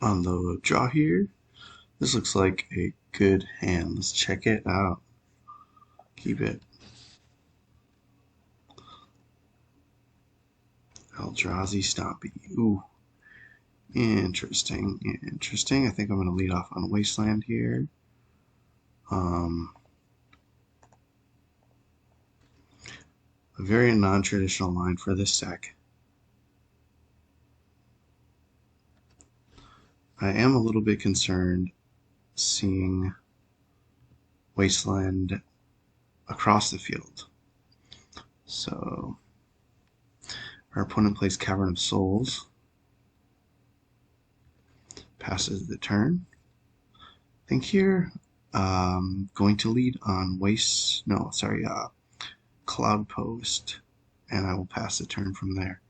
on the draw here. This looks like a good hand. Let's check it out. Keep it. Eldrazi Stompy. Ooh. Interesting. Interesting. I think I'm going to lead off on Wasteland here. A very non-traditional line for this deck. I am a little bit concerned seeing Wasteland across the field. So our opponent plays Cavern of Souls, passes the turn. I think here going to lead on Cloudpost, and I will pass the turn from there.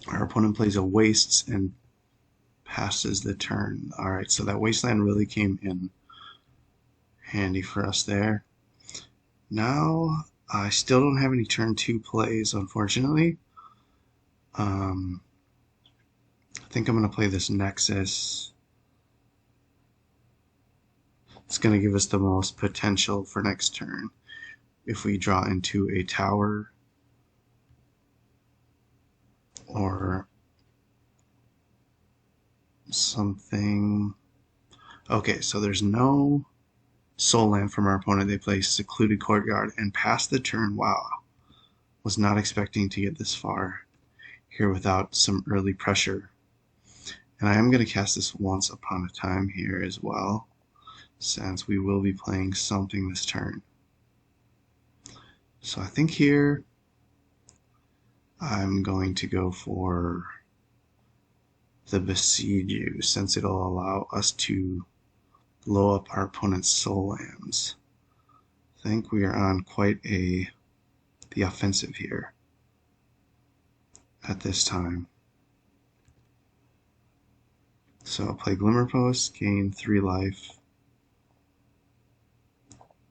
Our opponent plays a Wastes and passes the turn. Alright, so that Wasteland really came in handy for us there. Now, I still don't have any turn 2 plays, unfortunately. I think I'm going to play this Nexus. It's going to give us the most potential for next turn. If we draw into a tower or something. Okay, so there's no soul land from our opponent. They play Secluded Courtyard and pass the turn. Wow. Was not expecting to get this far here without some early pressure. And I am going to cast this Once Upon a Time here as well, since we will be playing something this turn. So I think here I'm going to go for the Besiege You, since it'll allow us to blow up our opponent's soul lands. I think we are on quite the offensive here at this time. So I'll play Glimmerpost, gain 3 life,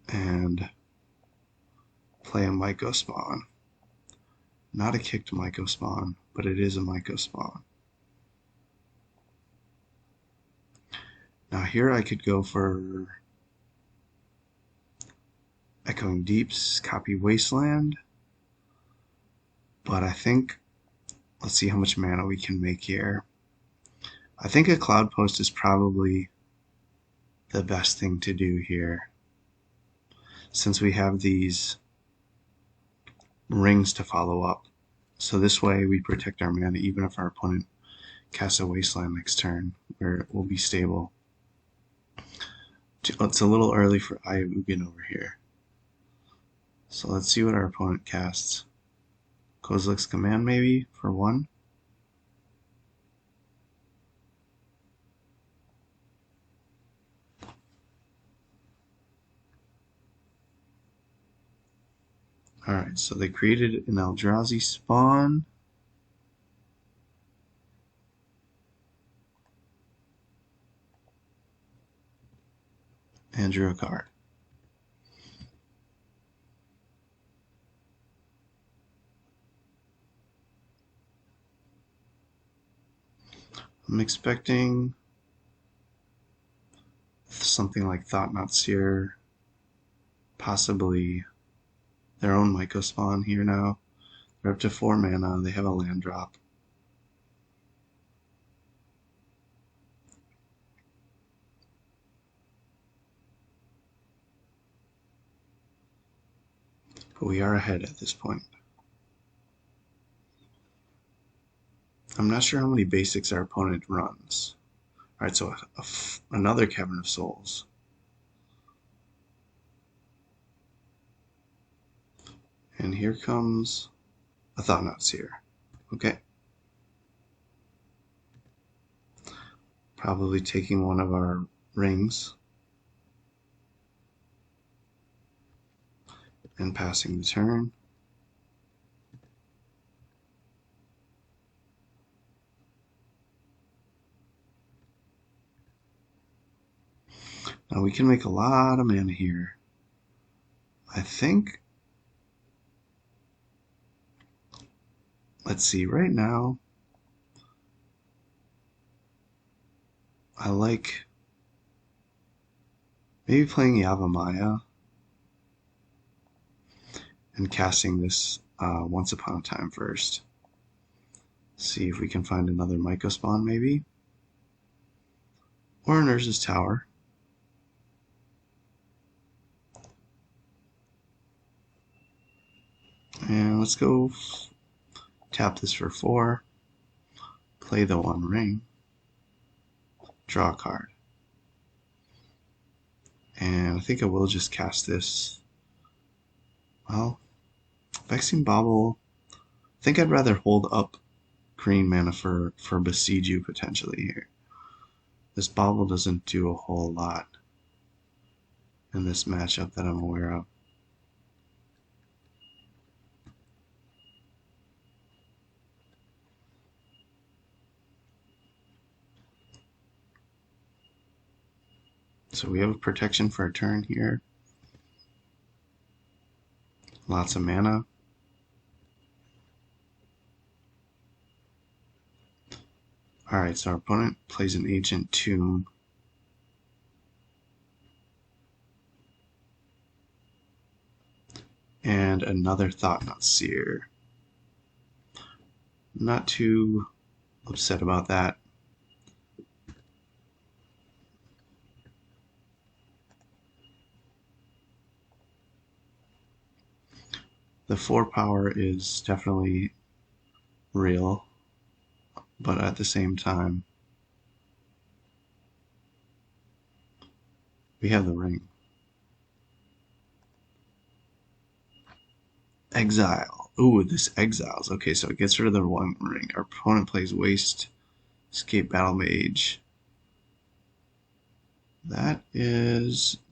and play a Myco Spawn. Not a kicked Myco Spawn, but it is a Myco Spawn. Now here I could go for Echoing Deeps, copy Wasteland, but I think, let's see how much mana we can make here. I think a Cloudpost is probably the best thing to do here, since we have these rings to follow up. So this way we protect our mana even if our opponent casts a Wasteland next turn, where it will be stable. It's a little early for Eye of Ugin over here. So let's see what our opponent casts. Kozilek's Command maybe for 1. Alright, so they created an Eldrazi spawn. And drew a card. I'm expecting something like Thought-Knot Seer, possibly their own Myco Spawn here now. They're up to 4 mana, they have a land drop. But we are ahead at this point. I'm not sure how many basics our opponent runs. Alright, so another Cavern of Souls. And here comes a Thought-Knot Seer. Okay. Probably taking one of our rings and passing the turn. Now we can make a lot of mana here. I think, let's see, right now, I like maybe playing Yavimaya and casting this Once Upon a Time first. See if we can find another Myco spawn maybe. Or an Urza's Tower. And let's go tap this for 4. Play the 1 ring. Draw a card. And I think I will just cast this. Well, Vexing Bauble. I think I'd rather hold up green mana for Besiege You potentially here. This Bauble doesn't do a whole lot in this matchup that I'm aware of. So we have a protection for a turn here. Lots of mana. Alright, so our opponent plays an Ancient Tomb. And another Thought-Knot Seer. Not too upset about that. The 4 power is definitely real, but at the same time, we have the ring. Exile. Ooh, this exiles. Okay, so it gets rid of the 1 ring. Our opponent plays Waste, Escape Battle Mage. That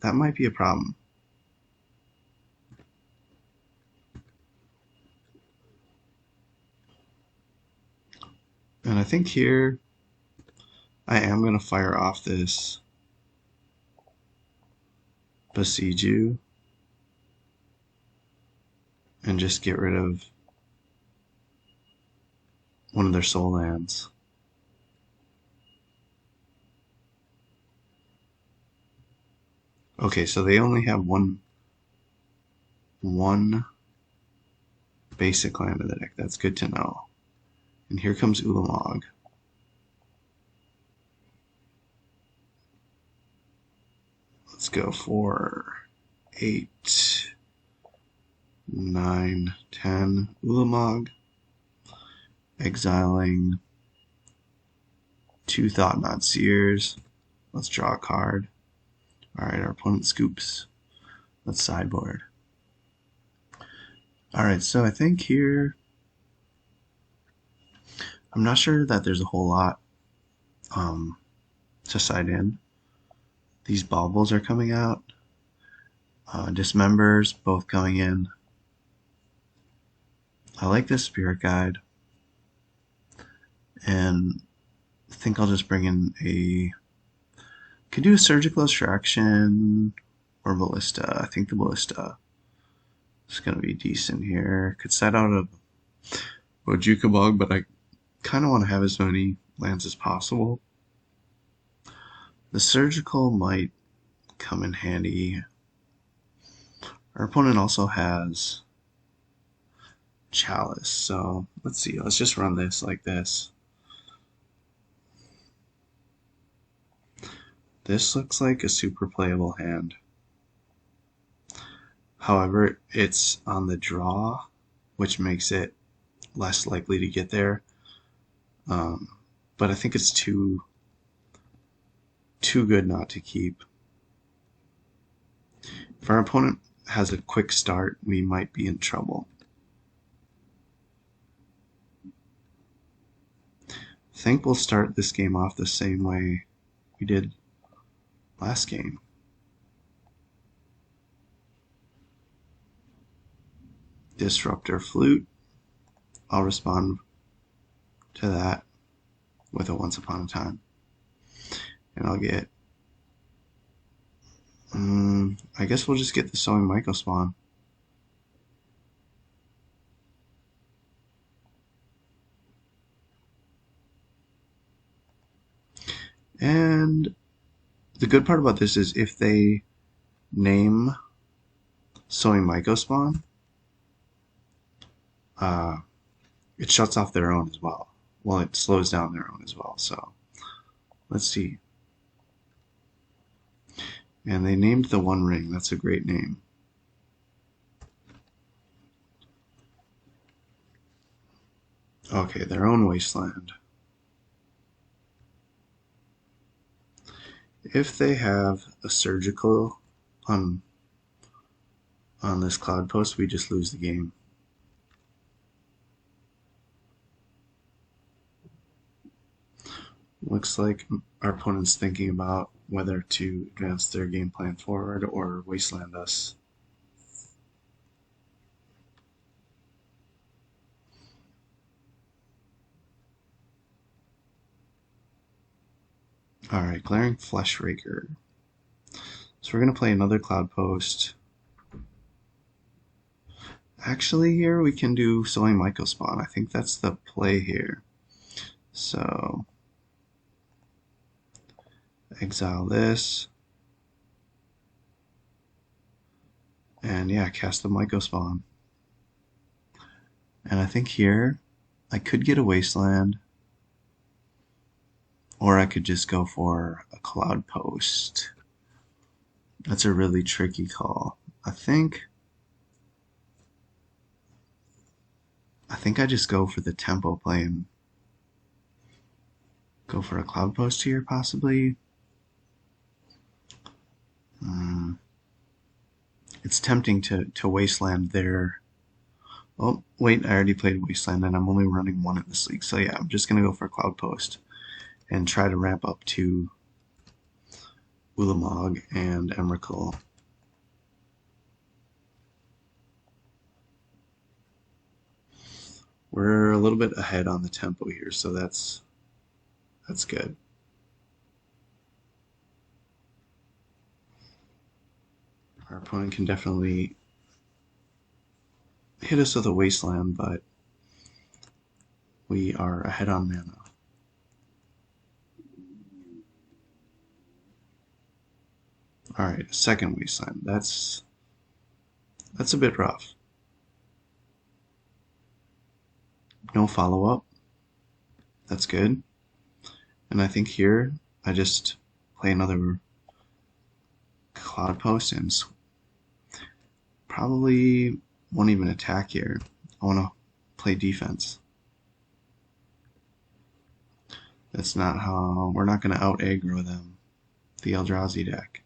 might be a problem. And I think here I am going to fire off this Besiege You and just get rid of one of their soul lands. Okay, so they only have one basic land in the deck. That's good to know. And here comes Ulamog. Let's go for 8, 9, 10. Ulamog. Exiling 2 Thought-Knot Seers. Let's draw a card. Alright, our opponent scoops. Let's sideboard. Alright, so I think here I'm not sure that there's a whole lot to side in. These baubles are coming out. Dismembers both coming in. I like this Spirit Guide. And I think I'll just bring in a... Could do a Surgical Extraction or Ballista. I think the Ballista is going to be decent here. Could set out a Bojuka Bug, but I kind of want to have as many lands as possible. The Surgical might come in handy. Our opponent also has Chalice, so let's see. Let's just run this like this. This looks like a super playable hand. However, it's on the draw, which makes it less likely to get there. But I think it's too good not to keep. If our opponent has a quick start, we might be in trouble. I think we'll start this game off the same way we did last game. Disruptor Flute. I'll respond to that with a Once Upon a Time. And I'll get I guess we'll just get the Sowing Myco spawn. And the good part about this is if they name Sowing Myco spawn, it shuts off their own as well. Well, it slows down their own as well. So let's see. And they named the One Ring. That's a great name. Okay, their own Wasteland. If they have a surgical on this Cloudpost, we just lose the game. Looks like our opponent's thinking about whether to advance their game plan forward or wasteland us. Alright, Glaring Fleshraker. So we're going to play another Cloudpost. Actually, here we can do Sowing Myco spawn. I think that's the play here. So exile this. And yeah, cast the Myco spawn. And I think here I could get a Wasteland. Or I could just go for a Cloudpost. That's a really tricky call. I think I just go for the tempo play and go for a Cloudpost here, possibly. It's tempting to Wasteland there. Oh, wait, I already played Wasteland and I'm only running one in this league. So yeah, I'm just going to go for Cloudpost and try to ramp up to Ulamog and Emrakul. We're a little bit ahead on the tempo here, so that's good. Our opponent can definitely hit us with a Wasteland, but we are ahead on mana. Alright, second Wasteland. That's a bit rough. No follow-up. That's good. And I think here I just play another Cloudpost and probably won't even attack here. I want to play defense. That's not how... We're not going to out-aggro them. The Eldrazi deck.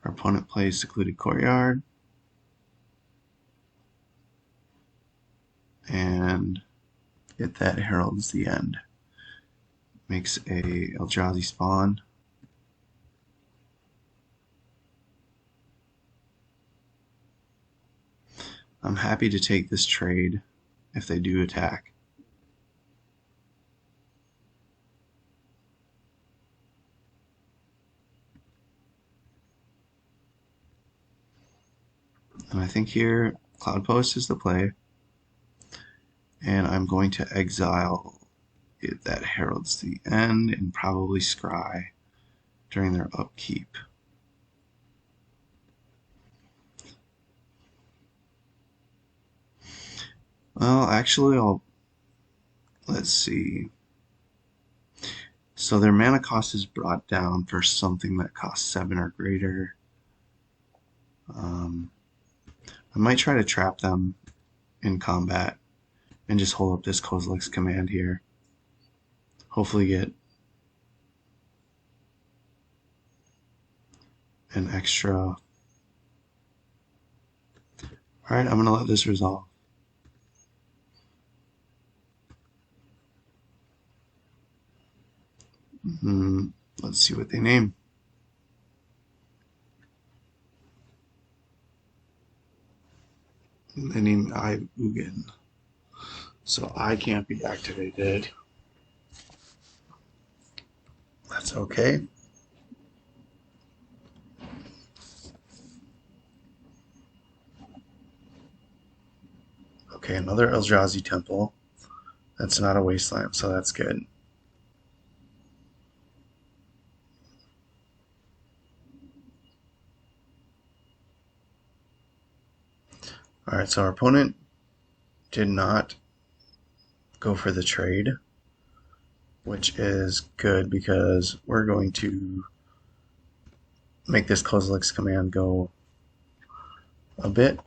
Our opponent plays Secluded Courtyard. And that heralds the end. Makes a Eldrazi spawn. I'm happy to take this trade if they do attack. And I think here Cloudpost is the play. And I'm going to exile it that heralds the end and probably scry during their upkeep. Well, actually, let's see. So their mana cost is brought down for something that costs 7 or greater. I might try to trap them in combat and just hold up this Kozilek's Command here. Hopefully get an extra. Alright, I'm going to let this resolve. Let's see what they name. They name Ugin. So I can't be activated. That's okay. Okay, another Eldrazi temple. That's not a wasteland, so that's good. Alright, so our opponent did not go for the trade, which is good because we're going to make this Kozilek's command go a bit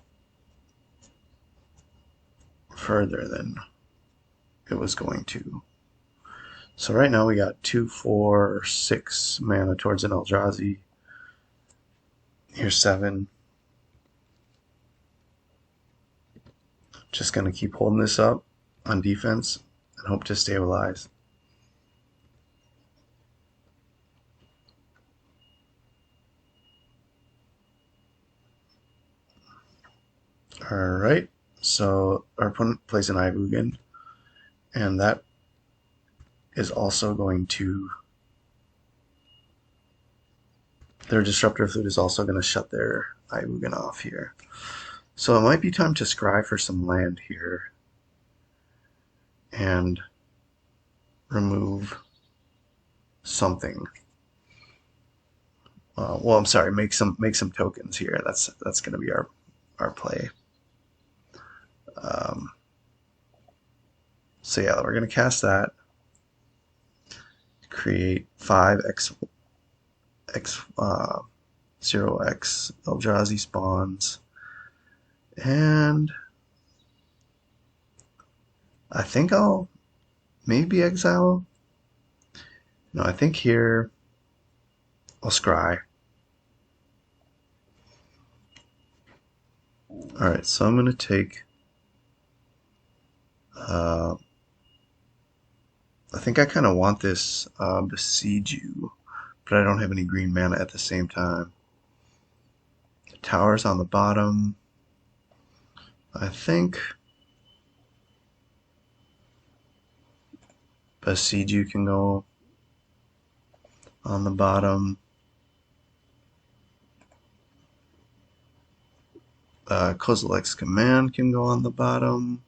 further than it was going to. So right now we got 2, 4, 6 mana towards an Eldrazi. Here's 7. Just going to keep holding this up on defense and hope to stabilize. Alright, so our opponent plays an Ivugan, and that is also going to... Their Disruptor Flute is also going to shut their Ivugan off here. So it might be time to scry for some land here and remove something. Well, I'm sorry, make some tokens here. That's going to be our play. So yeah, we're going to cast that. Create 5x 0x Eldrazi spawns, and I think I'll maybe exile. No, I think here I'll scry. Alright, so I'm going to take I think I kind of want this Besiege You, but I don't have any green mana at the same time. The tower's on the bottom. I think Besiege You can go on the bottom. Kozilek's Command can go on the bottom.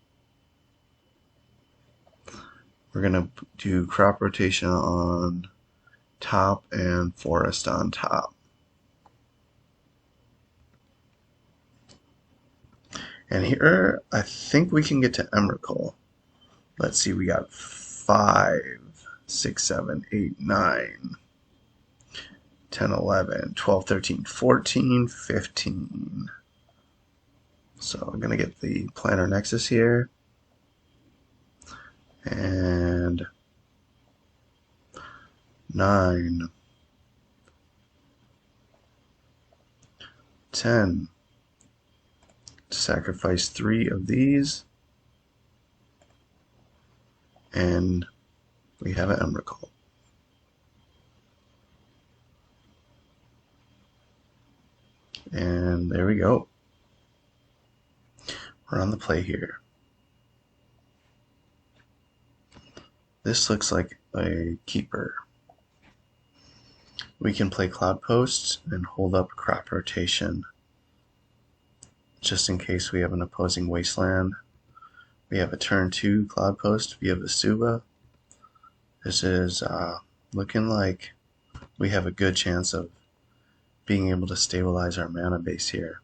We're going to do Crop Rotation on top and Forest on top. And here, I think we can get to Emrakul. Let's see, we got 5, 6, 7, 8, 9, 10, 11, 12, 13, 14, 15. So I'm going to get the Planar Nexus here. And 9, 10. Sacrifice 3 of these. And we have an Emrakul. And there we go. We're on the play here. This looks like a keeper. We can play Cloudpost and hold up Crop Rotation just in case we have an opposing wasteland. We have a turn 2 Cloudpost via Vesuva. This is looking like we have a good chance of being able to stabilize our mana base here.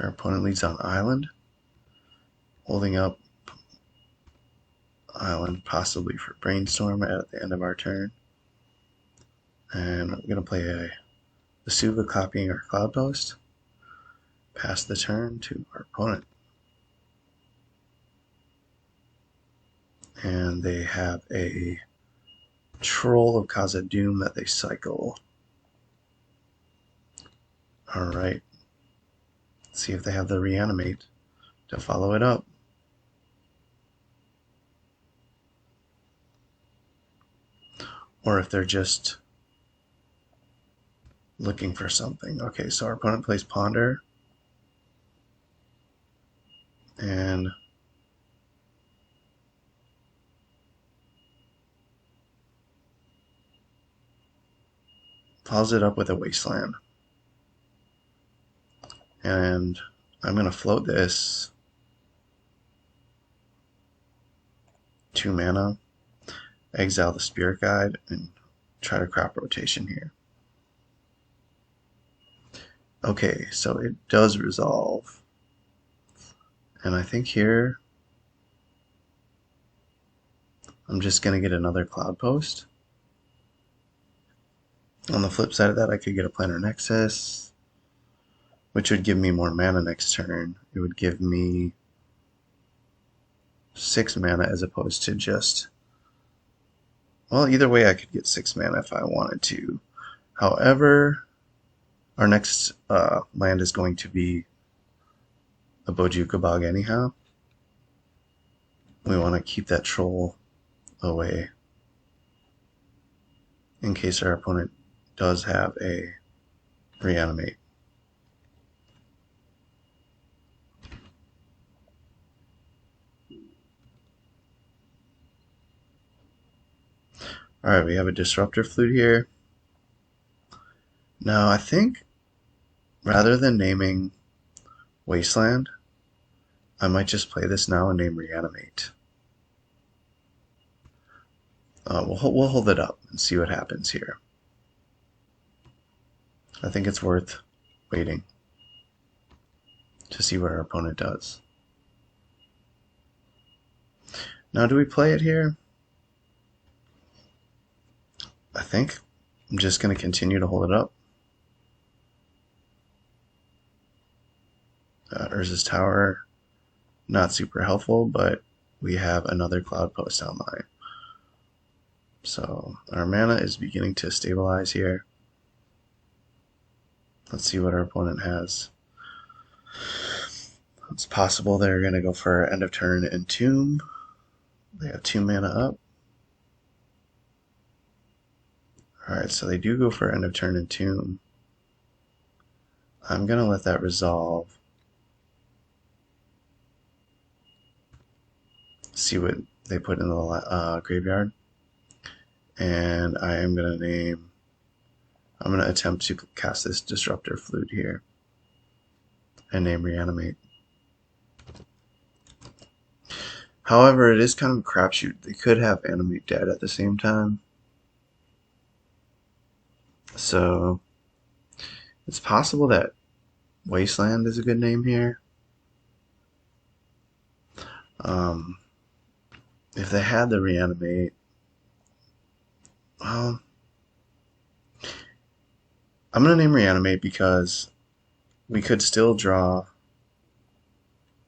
Our opponent leads on Island, holding up Island possibly for Brainstorm at the end of our turn. And we're going to play a Vesuva copying our Cloudpost. Pass the turn to our opponent. And they have a Troll of Khazad-dûm that they cycle. Alright. See if they have the Reanimate to follow it up. Or if they're just looking for something. Okay, so our opponent plays Ponder. And follows it up with a Wasteland. And I'm going to float this 2 mana, exile the Spirit Guide, and try to crop rotation here. Okay, so it does resolve. And I think here I'm just going to get another Cloudpost. On the flip side of that, I could get a Planar Nexus, which would give me more mana next turn. It would give me 6 mana as opposed to just... Well, either way I could get 6 mana if I wanted to. However, our next land is going to be a BUG anyhow. We want to keep that troll away in case our opponent does have a reanimate. Alright, we have a Disruptor Flute here. Now, I think rather than naming Wasteland, I might just play this now and name Reanimate. We'll hold it up and see what happens here. I think it's worth waiting to see what our opponent does. Now, do we play it here? I think I'm just going to continue to hold it up. Urza's Tower, not super helpful, but we have another Cloudpost online. So our mana is beginning to stabilize here. Let's see what our opponent has. It's possible they're going to go for end of turn Entomb. They have 2 mana up. Alright, so they do go for end of turn Entomb. I'm going to let that resolve. See what they put in the graveyard. And I am going to name... I'm going to attempt to cast this Disruptor Flute here. And name Reanimate. However, it is kind of a crapshoot. They could have Animate Dead at the same time. So, it's possible that Wasteland is a good name here. If they had the Reanimate, well, I'm going to name Reanimate because we could still draw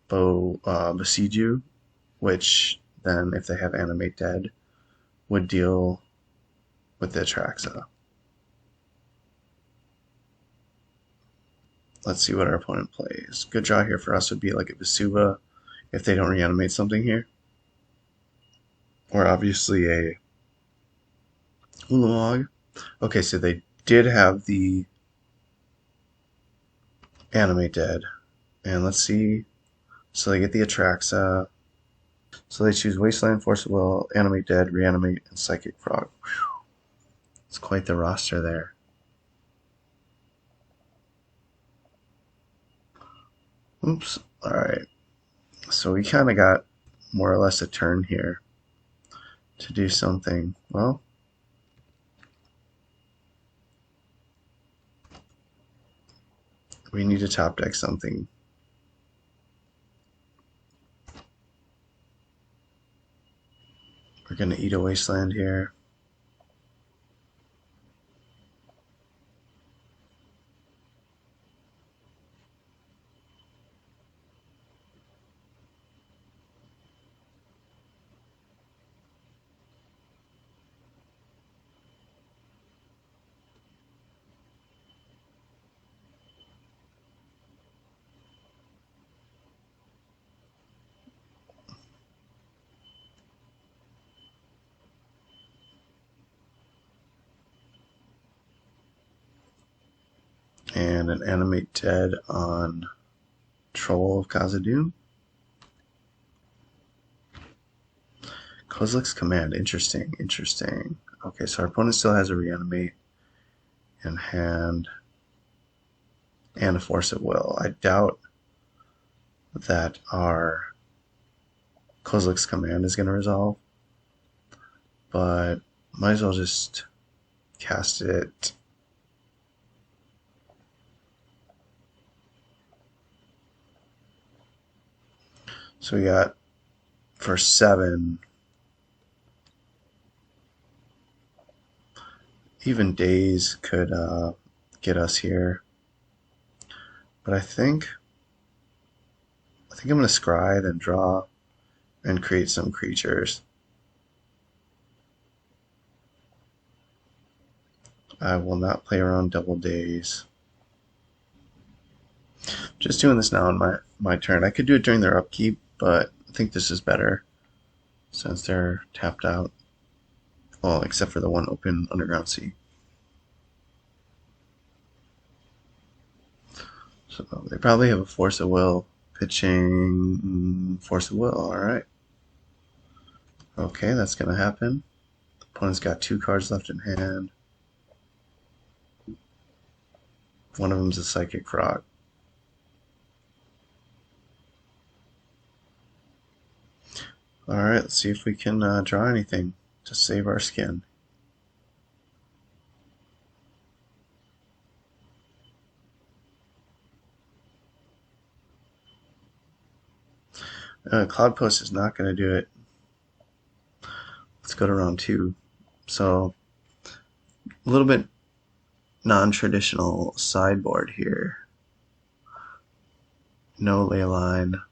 Besiege, which then, if they have Animate Dead, would deal with the Atraxa. Let's see what our opponent plays. Good draw here for us would be like a Vesuva if they don't reanimate something here. Or obviously a Ulamog. Okay, so they did have the Animate Dead. And let's see. So they get the Atraxa. So they choose Wasteland, Force of Will, Animate Dead, Reanimate, and Psychic Frog. Whew. It's quite the roster there. Oops. Alright. So we kind of got more or less a turn here to do something. Well, we need to top deck something. We're going to eat a Wasteland here. And an animate dead on Troll of Khazad-dûm. Kozilek's Command, interesting, interesting. Okay, so our opponent still has a reanimate in hand and a Force at Will. I doubt that our Kozilek's Command is going to resolve, but might as well just cast it. So we got for 7. Even Days could get us here, but I think I'm going to scry, then draw, and create some creatures. I will not play around double Days. Just doing this now on my turn. I could do it during their upkeep, but I think this is better since they're tapped out. Well, except for the one open Underground Sea. So they probably have a Force of Will. Pitching Force of Will, alright. Okay, that's going to happen. The opponent's got 2 cards left in hand. One of them's a Psychic Frog. Alright, let's see if we can draw anything to save our skin. Cloudpost is not going to do it. Let's go to round 2. So, a little bit non-traditional sideboard here. No Leyline.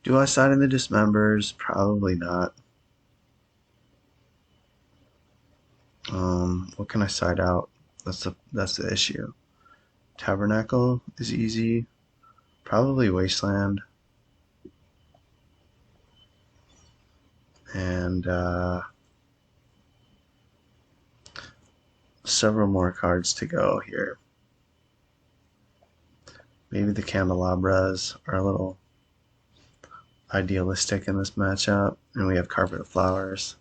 Do I side in the Dismembers? Probably not. What can I side out? That's the issue. Tabernacle is easy. Probably Wasteland. And several more cards to go here. Maybe the Candelabras are a little idealistic in this matchup. And we have Carpet of Flowers.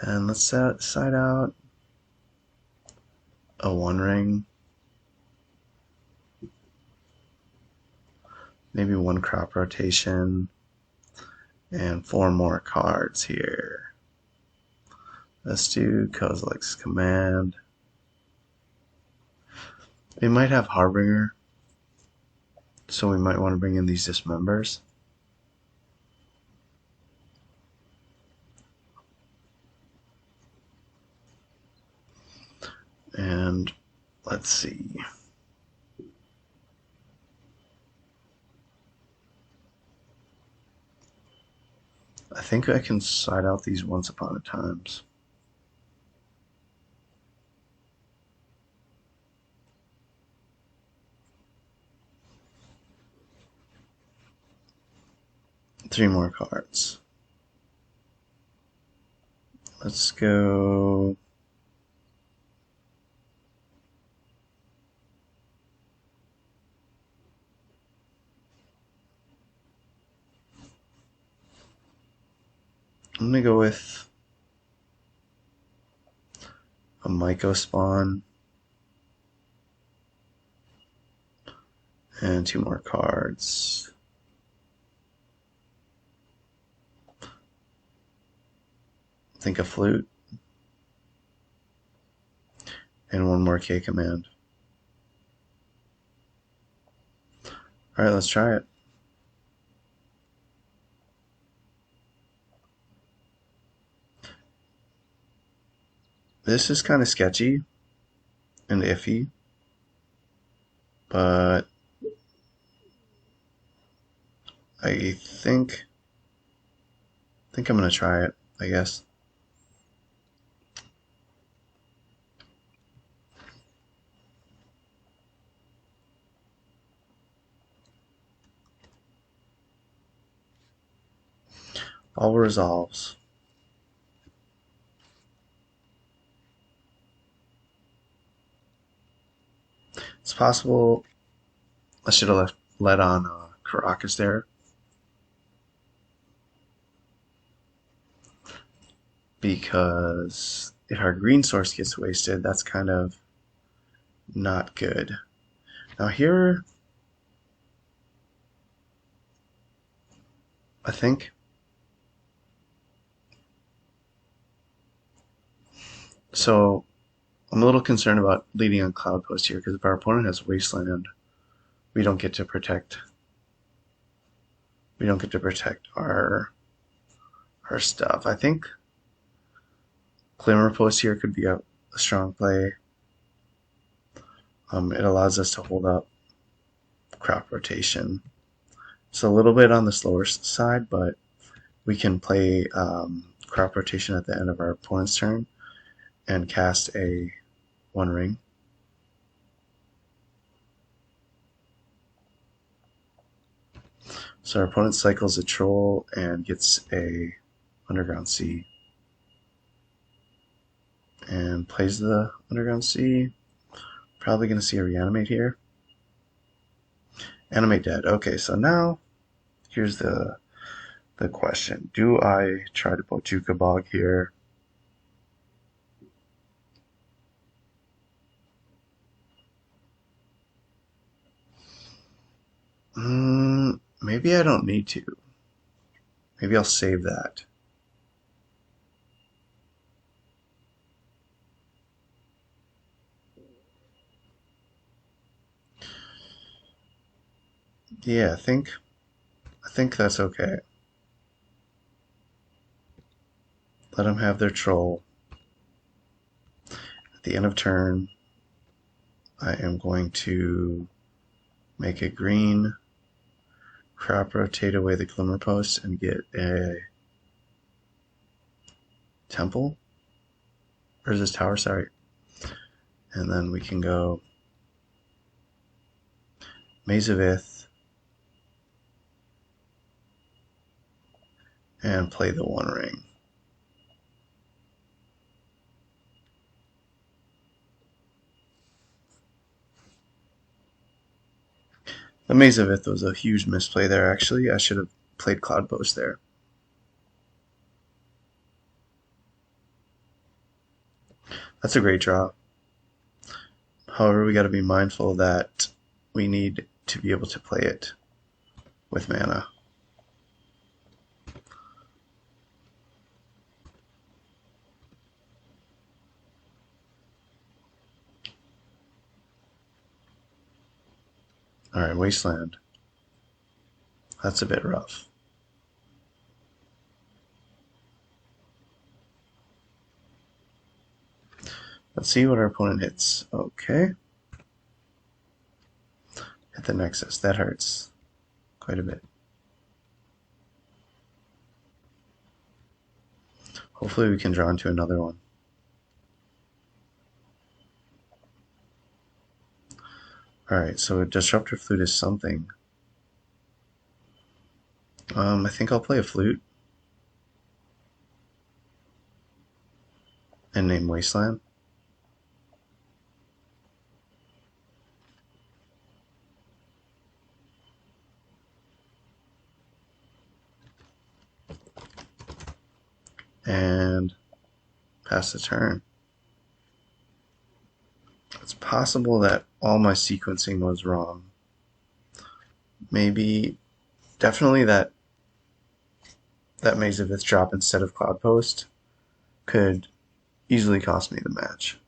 And let's side out a One Ring. Maybe 1 Crop Rotation. And 4 more cards here. Let's do Kozilek's Command. We might have Harbinger, so we might want to bring in these Dismembers. And let's see. I think I can side out these Once Upon a Times. Three more cards. Let's go. I'm gonna go with a Myco Spawn and 2 more cards. I think a Flute and 1 more K command. Alright, let's try it. This is kind of sketchy and iffy, but I think I'm gonna try it, I guess. All resolves. possible I should have let on Caracas there, because if our green source gets wasted, that's kind of not good. Now here, I think so. I'm a little concerned about leading on Cloudpost here, because if our opponent has Wasteland, we don't get to protect. We don't get to protect our stuff. I think Glimmer Post here could be a strong play. It allows us to hold up crop rotation. It's a little bit on the slower side, but we can play crop rotation at the end of our opponent's turn and cast a One Ring. So our opponent cycles a Troll and gets a Underground Sea. And plays the Underground Sea. Probably going to see a Reanimate here. Animate dead. Okay, so now here's the question. Do I try to Bojuka Bog here? Maybe I don't need to. Maybe I'll save that. Yeah, I think that's okay. Let them have their Troll. At the end of turn, I am going to make a green, crop rotate away the Glimmer Post, and get a Temple. Or is this Tower? Sorry. And then we can go Maze of Ith and play the One Ring. The Maze of Ith was a huge misplay there, actually. I should have played Cloudpost there. That's a great draw. However, we got to be mindful that we need to be able to play it with mana. Alright, Wasteland. That's a bit rough. Let's see what our opponent hits. Okay. Hit the Nexus. That hurts quite a bit. Hopefully we can draw into another one. Alright, so a Disruptor Flute is something. I think I'll play a Flute. And name Wasteland. And pass the turn. It's possible that all my sequencing was wrong. Maybe, definitely that Maze of Ith drop instead of Cloudpost could easily cost me the match.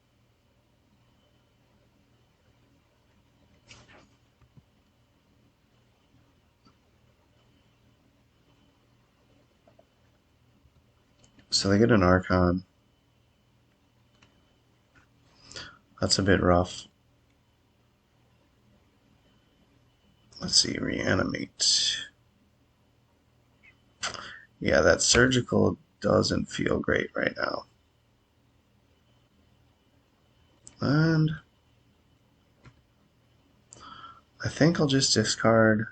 So they get an Archon. That's a bit rough. Let's see, Reanimate. Yeah, that Surgical doesn't feel great right now. And I think I'll just discard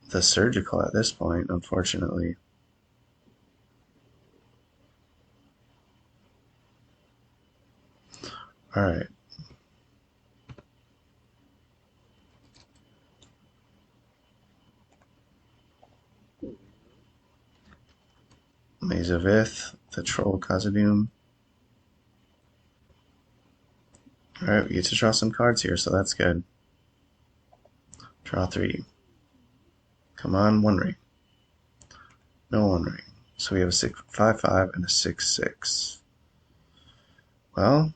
the Surgical at this point, unfortunately. Alright. Maze of Ith, the Troll Khazad-dûm. Alright, we get to draw some cards here, so that's good. Draw 3. Come on, One Ring. No One Ring. So we have a 6/5/5 and a 6/6. Well,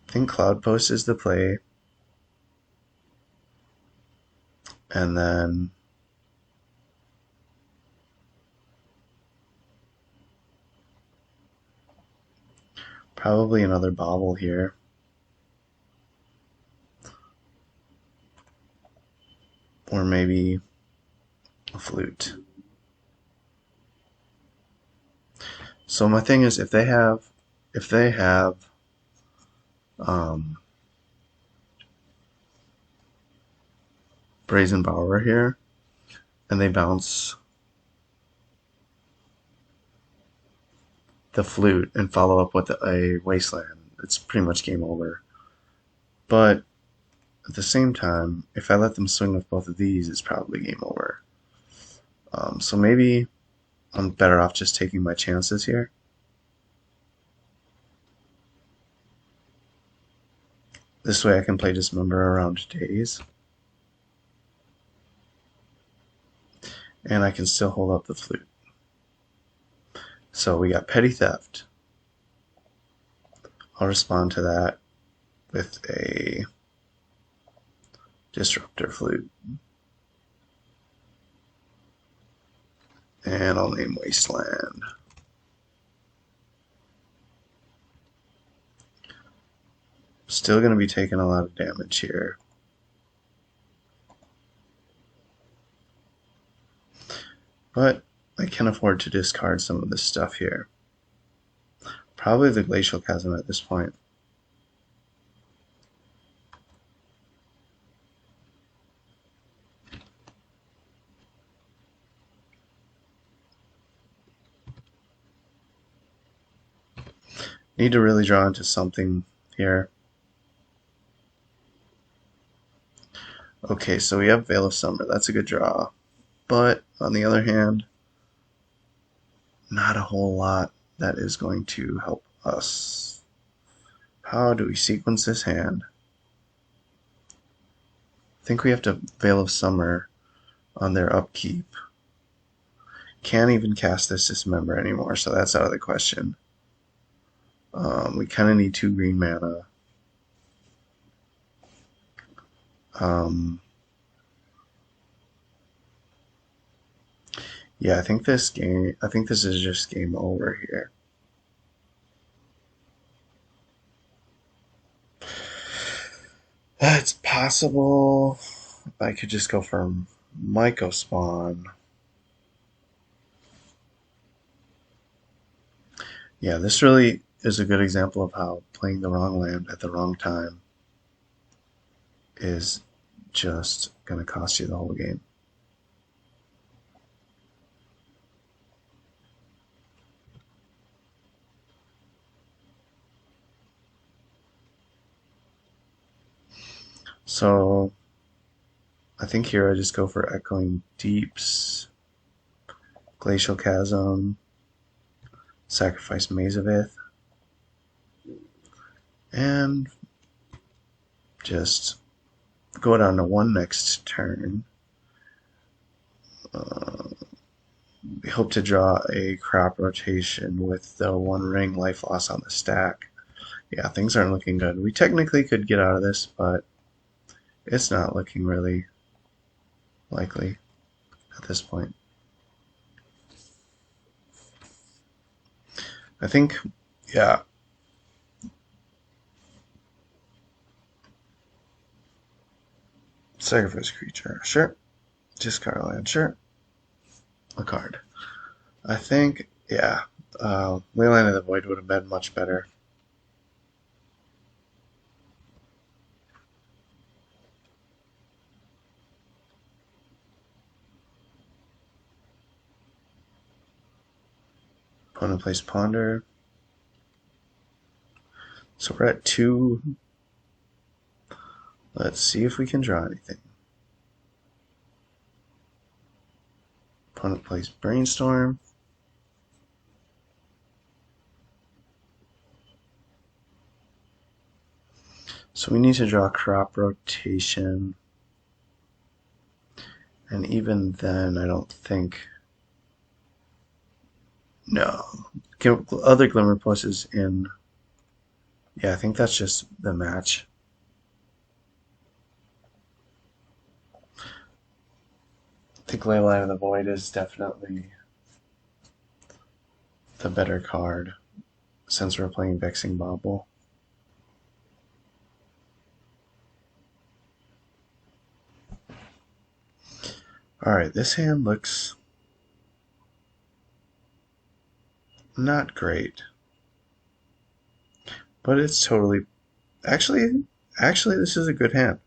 I think Cloudpost is the play. And then probably another bauble here. Or maybe a flute. So my thing is, if they have Brazen Bower here, and they bounce the flute and follow up with a wasteland, it's pretty much game over. But at the same time, if I let them swing with both of these, it's probably game over. So maybe I'm better off just taking my chances here. This way I can play Dismember around days. And I can still hold up the flute. So we got Petty Theft. I'll respond to that with a Disruptor Flute. And I'll name Wasteland. Still going to be taking a lot of damage here. But I can afford to discard some of this stuff here. Probably the Glacial Chasm at this point. Need to really draw into something here. Okay, so we have Veil of Summer. That's a good draw. But on the other hand, not a whole lot that is going to help us. How do we sequence this hand? I think we have to Veil of Summer on their upkeep. Can't even cast this Dismember anymore, so that's out of the question. We kind of need 2 green mana. Yeah, I think this is just game over here. It's possible I could just go for Myco Spawn. Yeah, this really is a good example of how playing the wrong land at the wrong time is just going to cost you the whole game. So I think here I just go for Echoing Deeps, Glacial Chasm, sacrifice Maze of Ith, and just go down to 1 next turn. We hope to draw a crop rotation with the 1 ring life loss on the stack. Yeah, things aren't looking good. We technically could get out of this, but it's not looking really likely at this point. I think, yeah. Sacrifice creature, sure. Discard land, sure. A card. I think, yeah, Leyline of the Void would have been much better. Opponent plays Ponder. So we're at 2. Let's see if we can draw anything. Opponent plays Brainstorm. So we need to draw crop rotation. And even then, I don't think... No. Other Glimmer Plus is in... Yeah, I think that's just the match. I think Leyline of the Void is definitely the better card since we're playing Vexing Bauble. Alright, this hand looks not great. But it's totally... Actually, this is a good hand.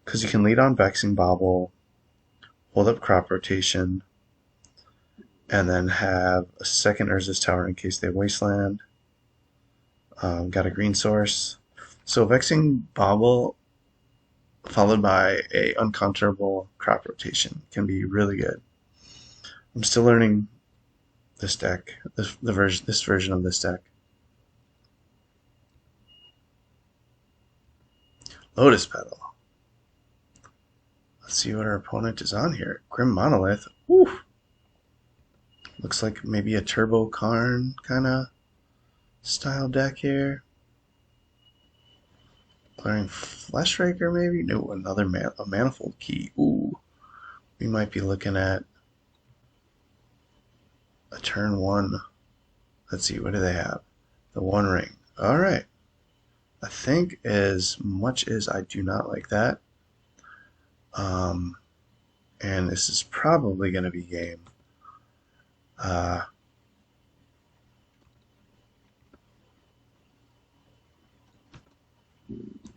Because you can lead on Vexing Bauble, hold up crop rotation, and then have a second Urza's Tower in case they wasteland. Got a green source. So Vexing Bauble followed by a uncounterable crop rotation can be really good. I'm still learning this deck, this version of this deck. Lotus Petal. Let's see what our opponent is on here. Grim Monolith. Woo! Looks like maybe a Turbo Karn kind of style deck here. Playing Fleshraker maybe? No, another a Manifold Key. Ooh. We might be looking at a turn 1. Let's see, what do they have? The One Ring. Alright. I think as much as I do not like that, and this is probably going to be game,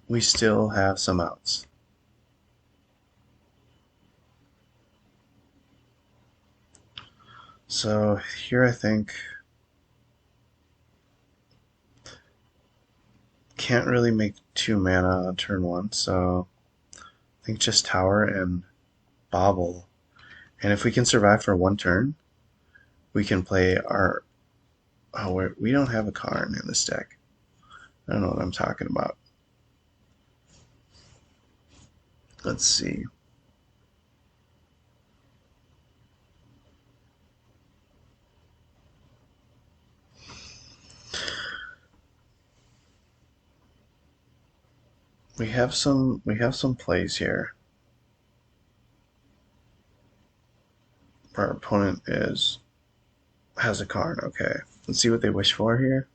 we still have some outs. So here I think can't really make 2 mana on turn 1, so I think just Tower and Bauble. And if we can survive for 1 turn, we can play our... Oh, we don't have a Karn in this deck. I don't know what I'm talking about. Let's see. We have some plays here. Our opponent has a Karn. Okay, let's see what they wish for here.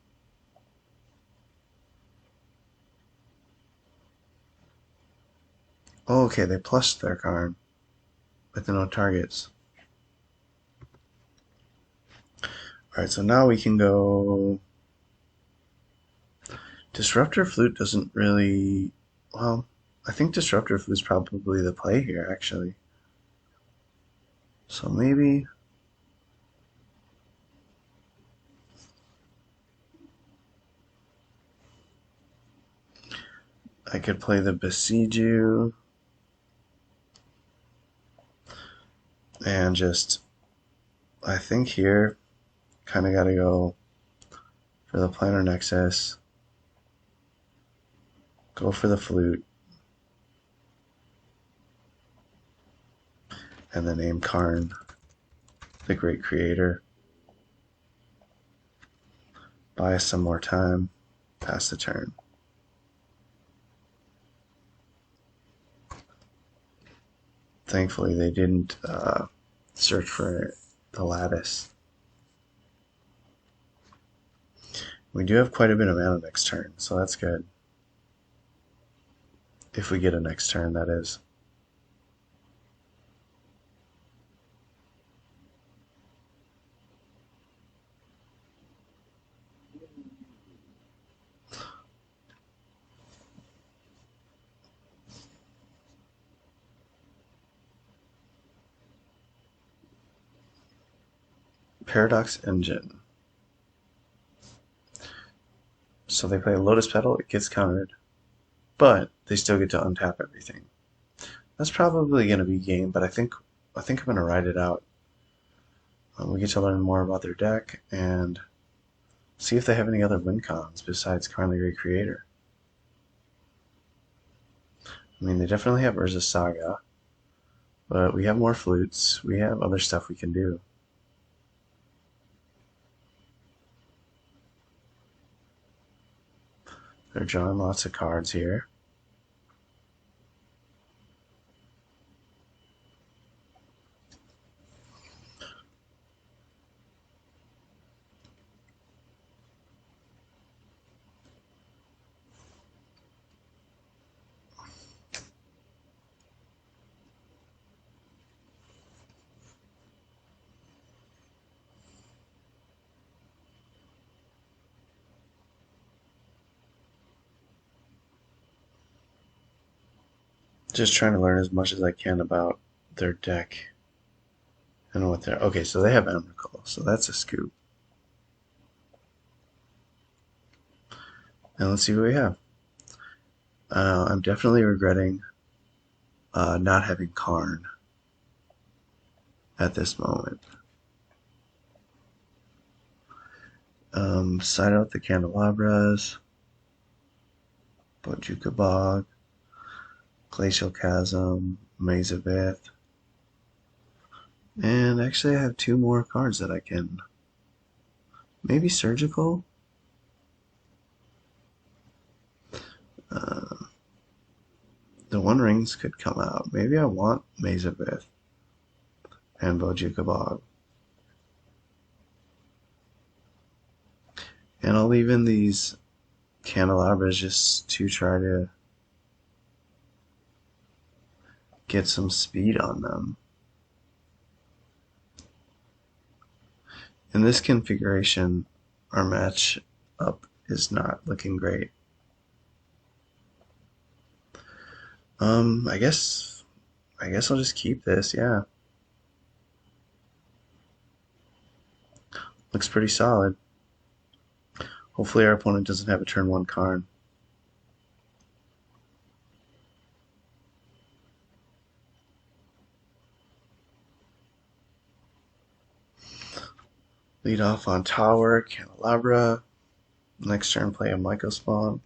Oh, okay, they plused their Karn, but they're no targets. Alright, so now we can go... Disruptor Flute doesn't really... Well, I think Disruptor Flute is probably the play here, actually. So maybe... I could play the Besiege You. And just... I think here, kind of got to go for the Planar Nexus. Go for the Flute. And then name Karn, the Great Creator. Buy us some more time. Pass the turn. Thankfully, they didn't search for the lattice. We do have quite a bit of mana next turn, so that's good. If we get a next turn, that is. Paradox Engine. So they play a Lotus Petal, it gets countered, but they still get to untap everything. That's probably going to be game, but I think I'm going to ride it out. We get to learn more about their deck and see if they have any other win cons besides Karn the Great Creator. I mean, they definitely have Urza's Saga, but we have more flutes. We have other stuff we can do. They're drawing lots of cards here. Just trying to learn as much as I can about their deck and what they're... Okay, so they have Emrakul, so that's a scoop. And let's see what we have. I'm definitely regretting not having Karn at this moment. Side out the Candelabras, BUG, Glacial Chasm, Maze of Ith. And actually I have two more cards that I can... Maybe Surgical? The One Rings could come out. Maybe I want Maze of Ith and BUG. And I'll leave in these Candelabras just to try to get some speed on them. In this configuration, our match up is not looking great. I guess I'll just keep this, yeah. Looks pretty solid. Hopefully our opponent doesn't have a turn 1 Karn. Lead off on Tower, Candelabra. Next turn play a Myco Spawn.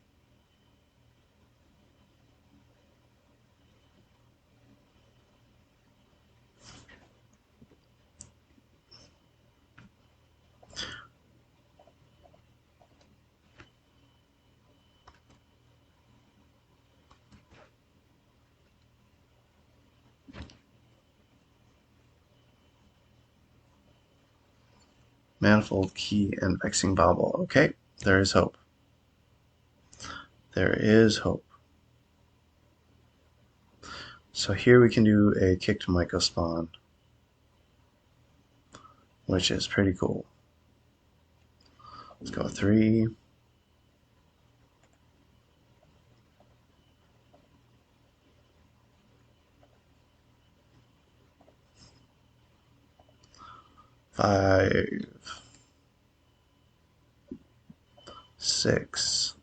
Manifold Key and Vexing Bauble. Okay, there is hope. There is hope. So here we can do a kicked Myco Spawn, which is pretty cool. Let's go 3. Five, 6.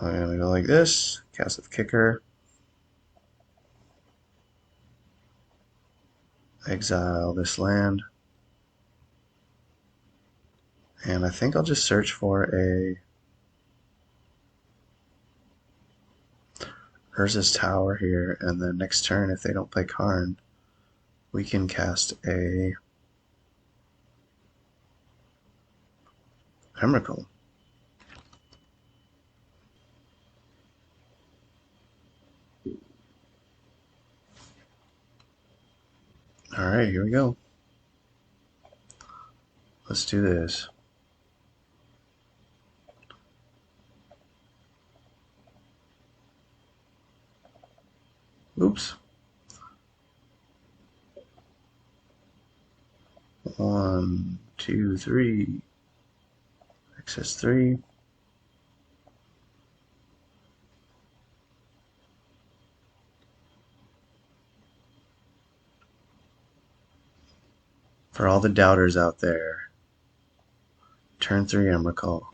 I'm gonna go like this, cast with kicker, exile this land, and I think I'll just search for a Urza's Tower here, and then next turn, if they don't play Karn, we can cast a Emrakul. Alright, here we go. Let's do this. Oops. 1, 2, 3. Access 3. For all the doubters out there, turn 3 Emrakul.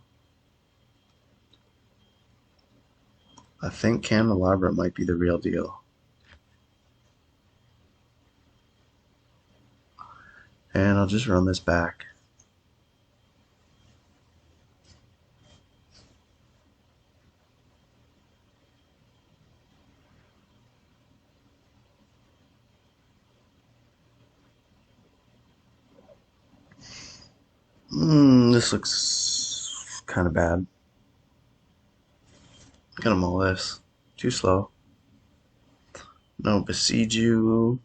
I think Candelabra might be the real deal. And I'll just run this back. This looks kind of bad. Gonna mull this. Too slow. No besiege you.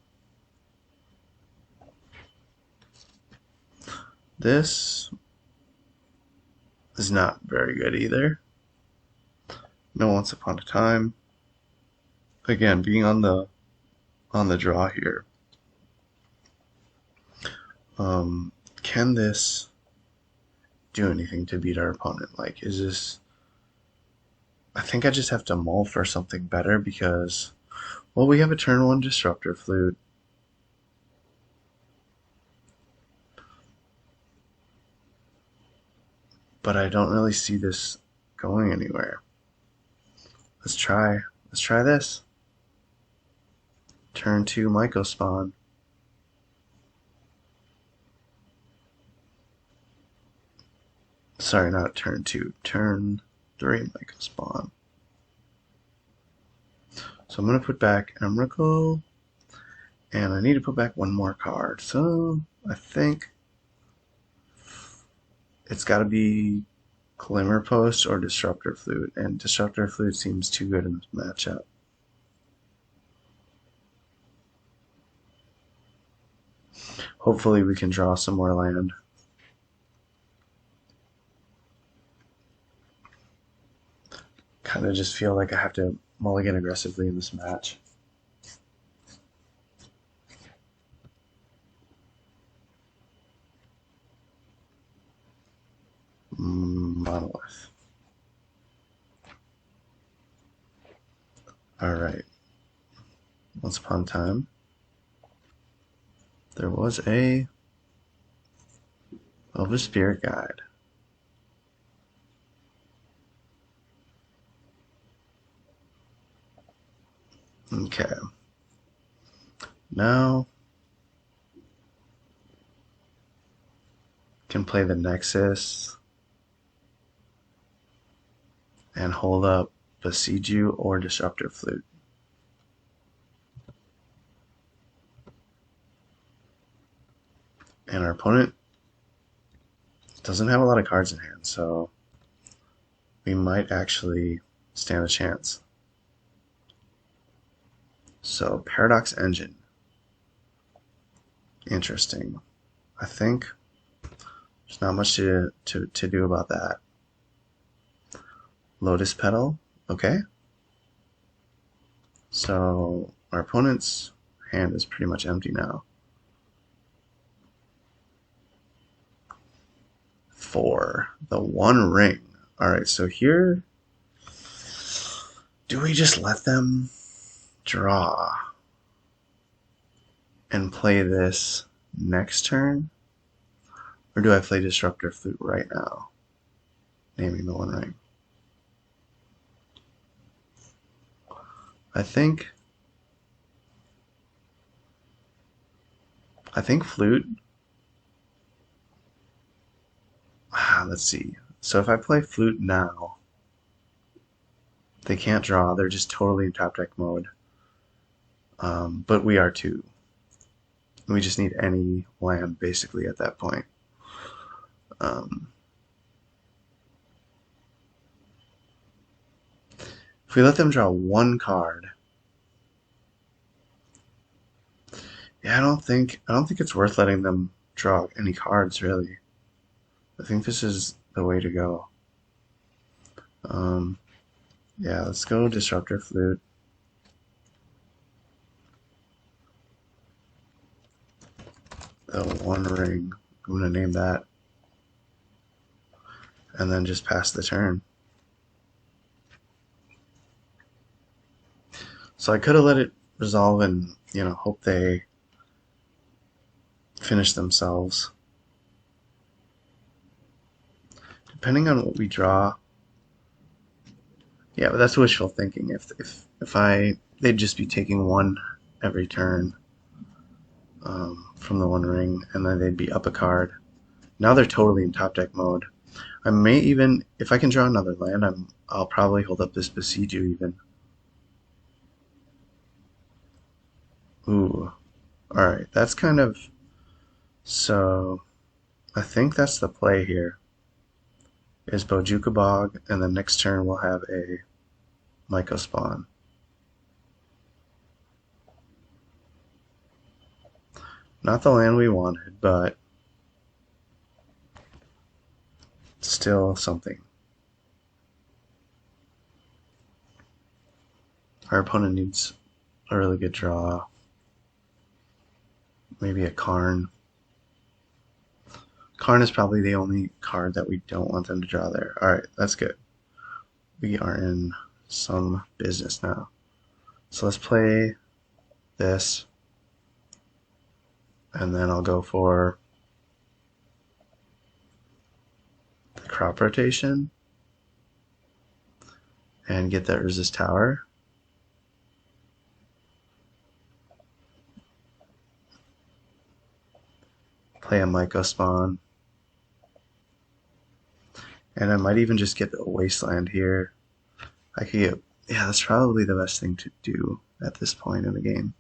This is not very good either. No Once Upon a Time. Again, being on the draw here. Can this do anything to beat our opponent? Like, is this... I think I just have to mull for something better because, well, we have a turn 1 Disruptor Flute. But I don't really see this going anywhere. Let's try this. Turn 2 Myco Spawn. Sorry, not turn 2. Turn 3 Myco Spawn. So I'm going to put back Emrakul. And I need to put back one more card. So I think it's got to be Cloudpost or Disruptor Flute. And Disruptor Flute seems too good in this matchup. Hopefully we can draw some more land. Kind of just feel like I have to mulligan aggressively in this match. Monolith. Alright. Once upon a time, there was a Elvish Spirit Guide. Okay. Now can play the Nexus and hold up Besiege You or Disruptor Flute. And our opponent doesn't have a lot of cards in hand, so we might actually stand a chance. So, Paradox Engine. Interesting. I think there's not much to do about that. Lotus Petal. Okay. So, our opponent's hand is pretty much empty now. 4. The One Ring. Alright, so here, do we just let them draw and play this next turn? Or do I play Disruptor Flute right now, naming the One Ring? I think Flute. Let's see. So if I play Flute now, they can't draw. They're just totally in top deck mode. But we are too. We just need any land basically at that point. If we let them draw one card, yeah, I don't think it's worth letting them draw any cards really. I think this is the way to go. Yeah, let's go Disruptor Flute. The One Ring. I'm gonna name that, and then just pass the turn. So I could have let it resolve and, hope they finish themselves. Depending on what we draw. Yeah, but that's wishful thinking. If they'd just be taking one every turn from the One Ring, and then they'd be up a card. Now they're totally in top deck mode. I may even, if I can draw another land, I'll probably hold up this Besiege You even. Ooh, all right, that's kind of, so I think that's the play here. Is Bojuka Bog, and then next turn we'll have a Myco spawn. Not the land we wanted, but still something. Our opponent needs a really good draw. Maybe a Karn. Karn is probably the only card that we don't want them to draw there. Alright, that's good. We are in some business now. So let's play this. And then I'll go for the crop rotation and get that resist tower. Play a Myco spawn. And I might even just get a wasteland here. I could get, yeah, that's probably the best thing to do at this point in the game.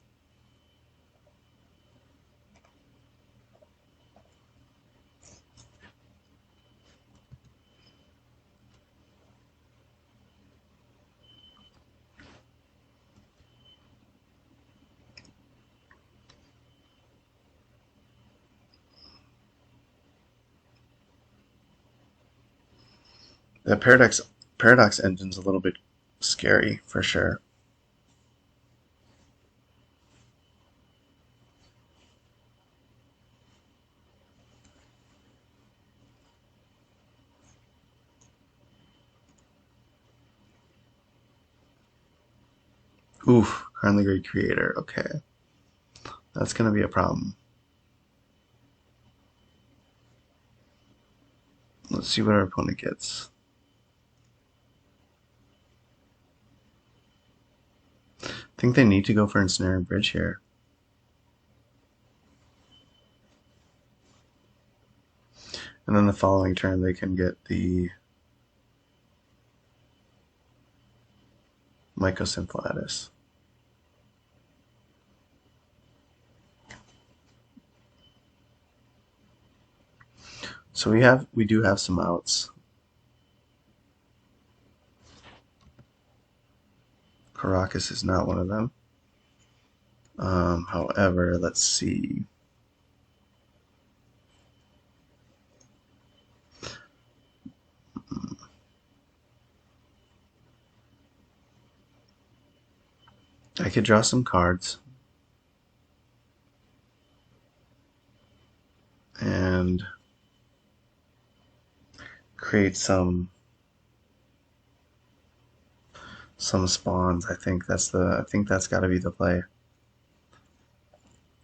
The Paradox engine's a little bit scary for sure. Oof, Karn the Great Creator. Okay, that's gonna be a problem. Let's see what our opponent gets. I think they need to go for Ensnaring Bridge here. And then the following turn they can get the Mycosynth Lattice. So we do have some outs. Caracas is not one of them. However, let's see. I could draw some cards. And create some spawns. I think that's got to be the play.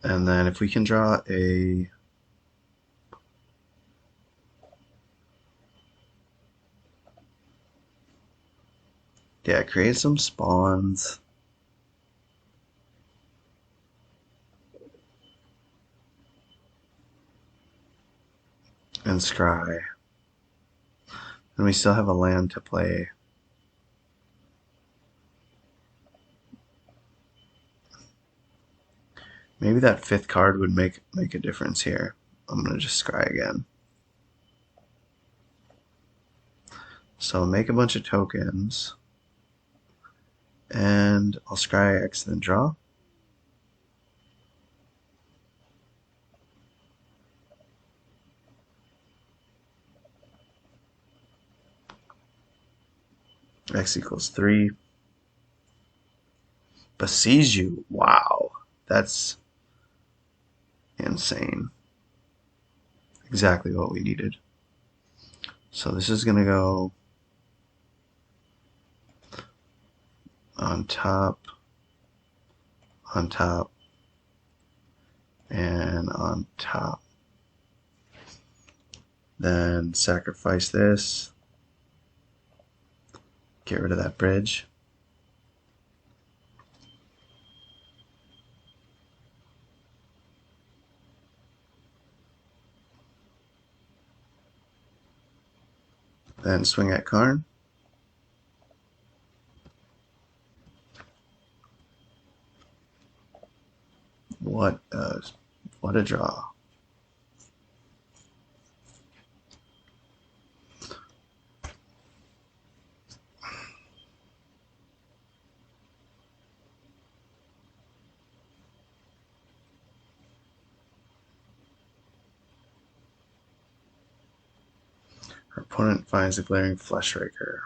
And then if we can draw a create some spawns. And scry. And we still have a land to play. Maybe that fifth card would make a difference here. I'm gonna just scry again. So make a bunch of tokens. And I'll scry X, then draw. X equals 3. Besiege You. Wow. That's insane. Exactly what we needed. So this is going to go on top, and on top. Then sacrifice this. Get rid of that bridge. Then swing at Karn. What a draw. Our opponent finds a glaring Fleshraker.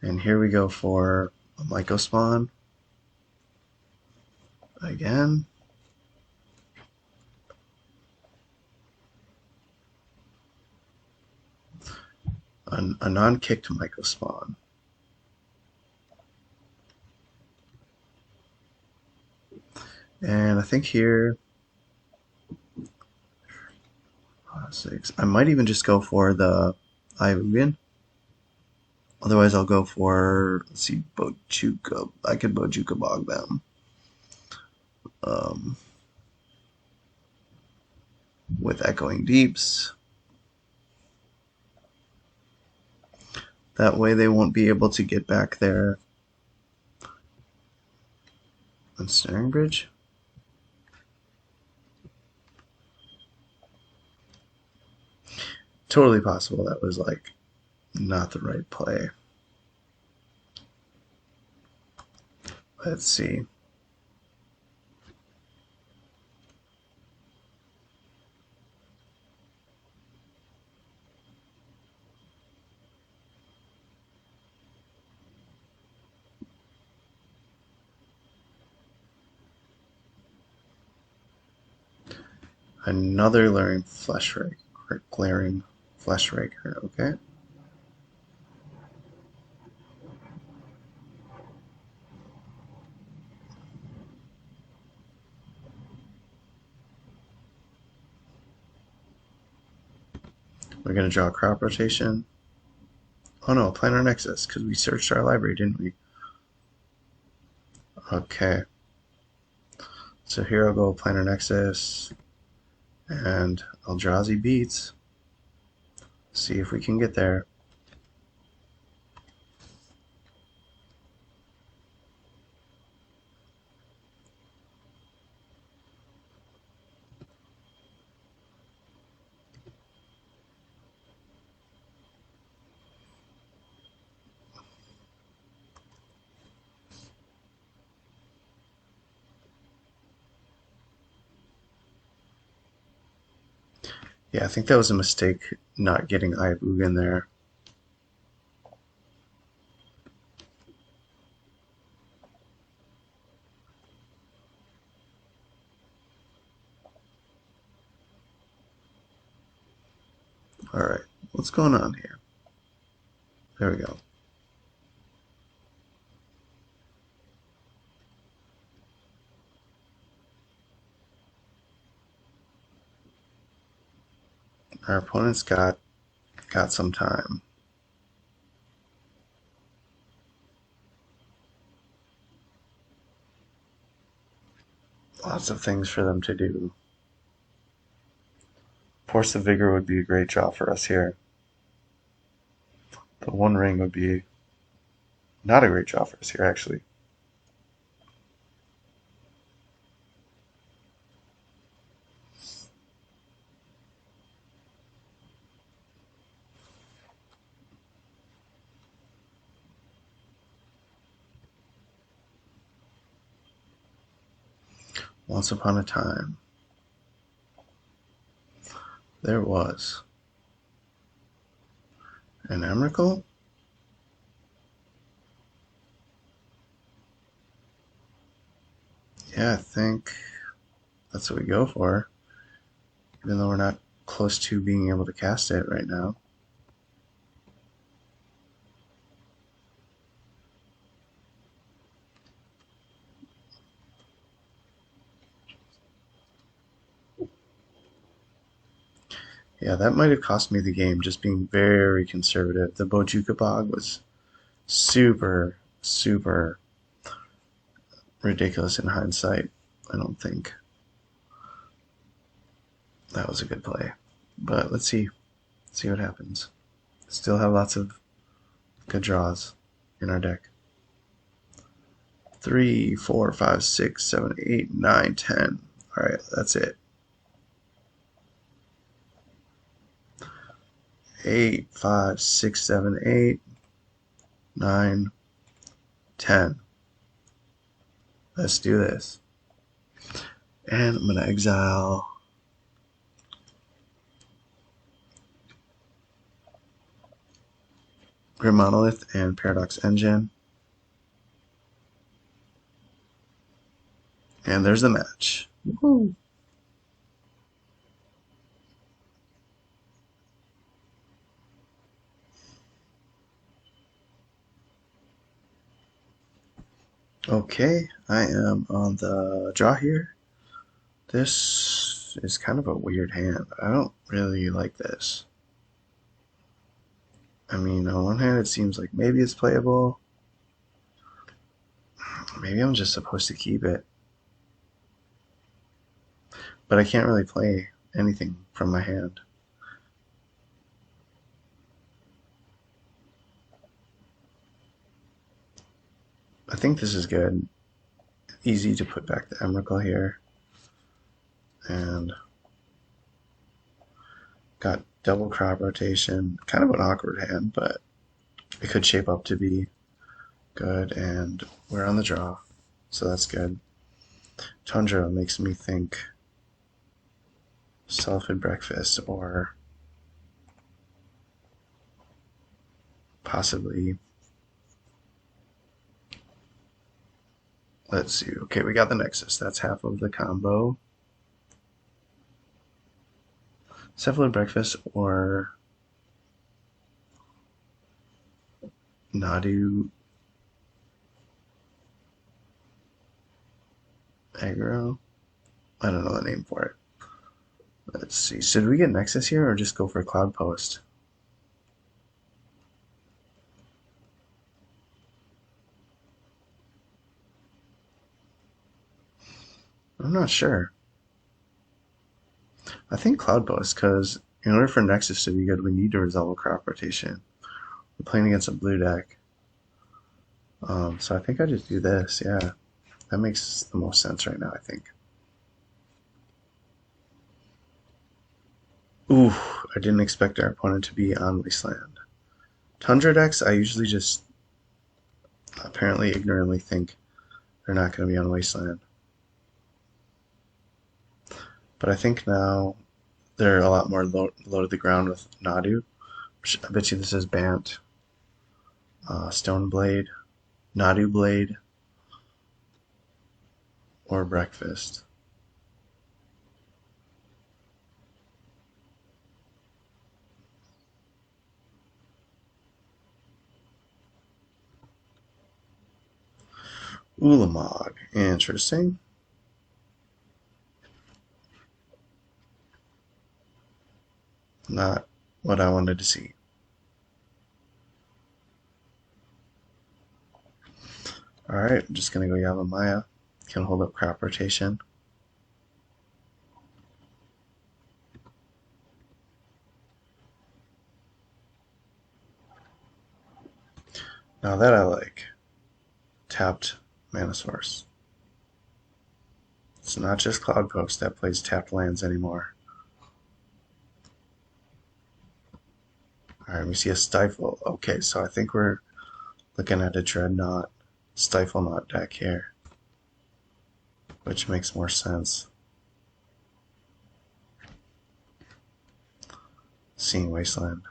And here we go for a Myco spawn. Again. A non-kicked Myco spawn. And I think here, 6. I might even just go for the Ivugin. Otherwise, I'll go for, let's see, Bojuka. I could Bojuka Bog them. With Echoing Deeps. That way they won't be able to get back there. Ensnaring Bridge. Totally possible that was like not the right play. Let's see. Another glaring Fleshraker. Okay. We're going to draw a crop rotation. Oh no, Planar Nexus, because we searched our library, didn't we? Okay. So here I'll go Planar Nexus and Eldrazi Beats. See if we can get there. Yeah, I think that was a mistake not getting Ivug in there. Alright, what's going on here? There we go. Our opponent's got some time. Lots of things for them to do. Force of Vigor would be a great draw for us here. The One Ring would be not a great draw for us here, actually. Once upon a time, there was an Emrakul. Yeah, I think that's what we go for, even though we're not close to being able to cast it right now. Yeah, that might have cost me the game, just being very conservative. The Bojuka Bog was super, super ridiculous in hindsight. I don't think that was a good play. But let's see what happens. Still have lots of good draws in our deck. 3, 4, 5, 6, 7, 8, 9, 10. Alright, that's it. 8, 5, 6, 7, 8, 9, 10. Let's do this. And I'm going to exile Grim Monolith and Paradox Engine. And there's the match. Woohoo! Okay, I am on the draw here. This is kind of a weird hand. I don't really like this. I mean, on one hand, it seems like maybe it's playable. Maybe I'm just supposed to keep it. But I can't really play anything from my hand. I think this is good. Easy to put back the Emrakul here. And got double crop rotation. Kind of an awkward hand, but it could shape up to be good. And we're on the draw, so that's good. Tundra makes me think Salted Breakfast or possibly, let's see. Okay, we got the Nexus. That's half of the combo. Cephalid Breakfast or Nadu Aggro? I don't know the name for it. Let's see. Should we get Nexus here or just go for Cloudpost? I'm not sure. I think Cloudpost, because in order for Nexus to be good, we need to resolve a crop rotation. We're playing against a blue deck. So I think I just do this, yeah. That makes the most sense right now, I think. Ooh, I didn't expect our opponent to be on Wasteland. Tundra decks, I usually just apparently ignorantly think they're not going to be on Wasteland. But I think now they're a lot more low to the ground with Nadu. I bet you this is Bant, Stone Blade, Nadu Blade, or Breakfast. Ulamog, interesting. Not what I wanted to see. Alright, I'm just going to go Yavimaya. Can hold up crop rotation. Now that I like. Tapped Mana Source. It's not just Cloudpost that plays tapped lands anymore. Alright, we see a Stifle. Okay, so I think we're looking at a Dreadnought, Stiflenaught deck here, which makes more sense. Seeing Wasteland.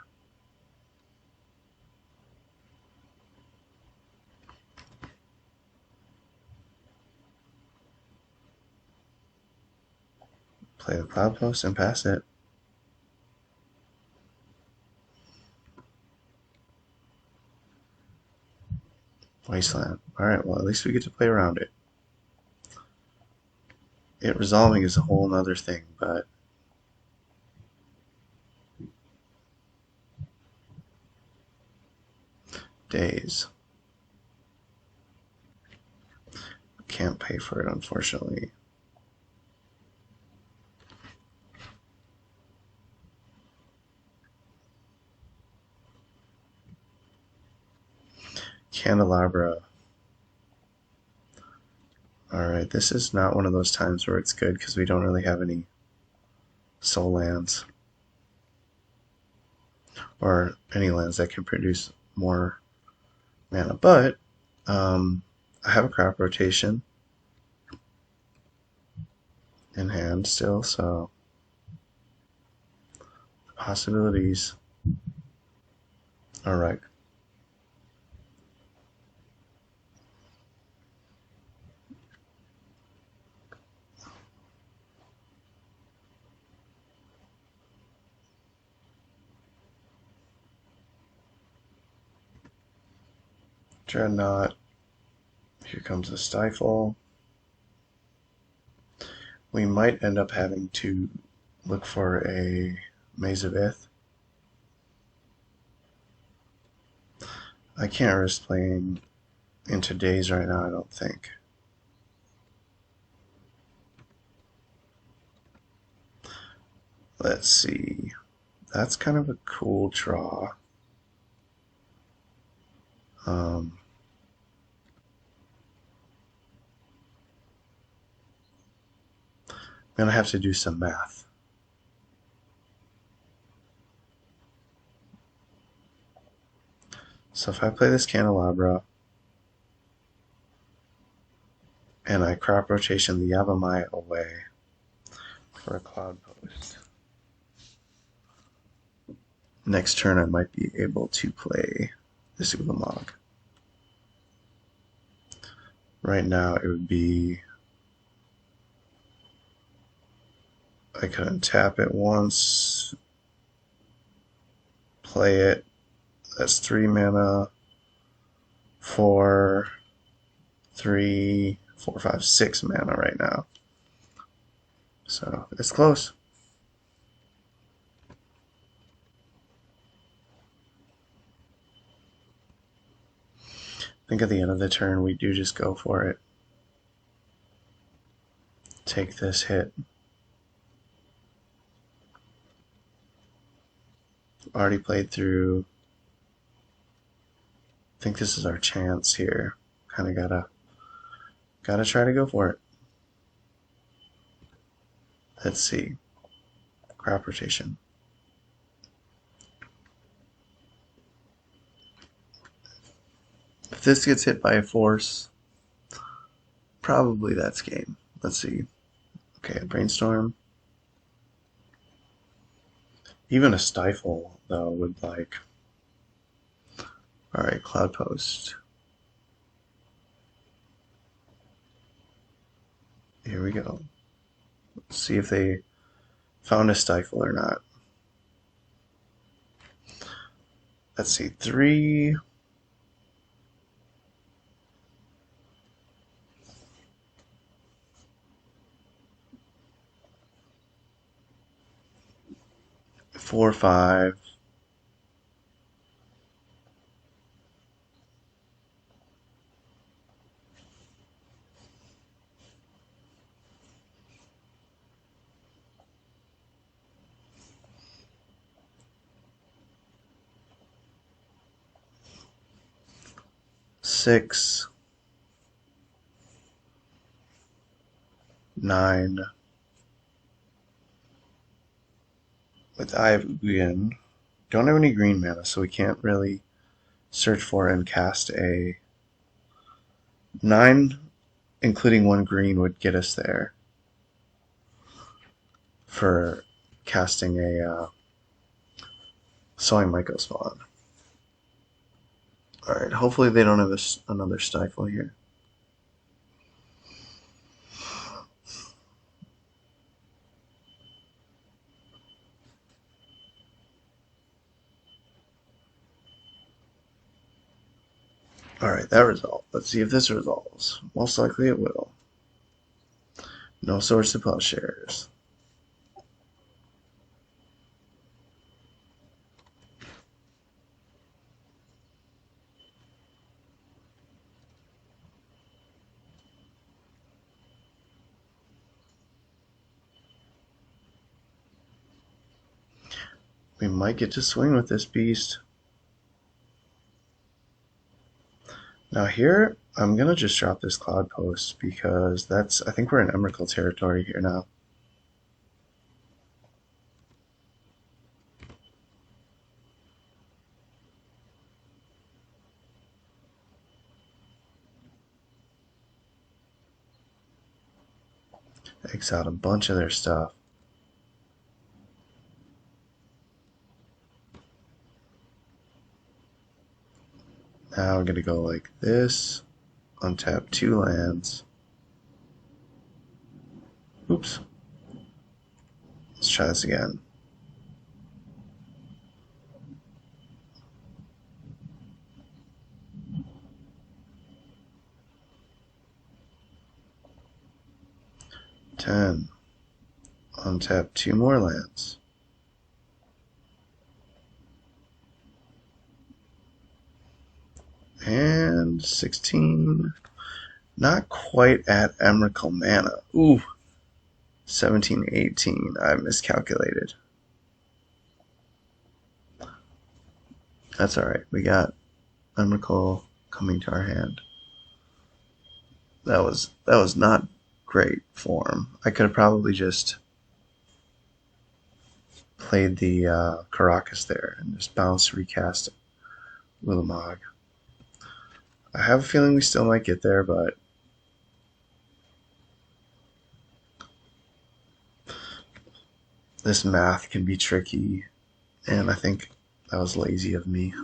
Play the Cloudpost and pass it. Wasteland. Alright, well, at least we get to play around it. It resolving is a whole other thing, but days. Can't pay for it, unfortunately. Candelabra. Alright, this is not one of those times where it's good because we don't really have any soul lands. Or any lands that can produce more mana. But I have a crop rotation in hand still, so possibilities are right. Dreadnought. Here comes a Stifle. We might end up having to look for a Maze of Ith. I can't risk playing into days right now, I don't think. Let's see. That's kind of a cool draw. I'm gonna have to do some math. So if I play this Candelabra and I crop rotation the Yavimaya away for a Cloudpost, next turn I might be able to play this Ulamog. Right now it would be, I could untap it once, play it, that's 3 mana, 4, 3, 4, 5, 6 mana right now. So it's close. I think at the end of the turn we do just go for it. Take this hit. Already played through. I think this is our chance here. Kind of gotta try to go for it. Let's see. Crop rotation. If this gets hit by a force, probably that's game. Let's see. Okay, a brainstorm. Even a Stifle, though, would like. Alright, Cloudpost. Here we go. Let's see if they found a Stifle or not. Let's see, 3. Four, 5. Six, 9. With Eye of Ugin, don't have any green mana, so we can't really search for and cast a 9, including 1 green would get us there for casting a Sowing Myco Spawn. Alright, hopefully they don't have another Stifle here. Alright, that resolved. Let's see if this resolves. Most likely it will. No Swords to Plowshares. We might get to swing with this beast. Now here, I'm gonna just drop this Cloudpost because I think we're in Emrakul territory here now. Takes out a bunch of their stuff. Now we're gonna go like this, untap 2 lands. Oops. Let's try this again. Ten. Untap 2 more lands. And 16. Not quite at Emrakul mana. Ooh. 17, 18. I miscalculated. That's alright. We got Emrakul coming to our hand. That was not great form. I could have probably just played the Caracas there and just bounced recast Ulamog. I have a feeling we still might get there, but this math can be tricky, and I think that was lazy of me.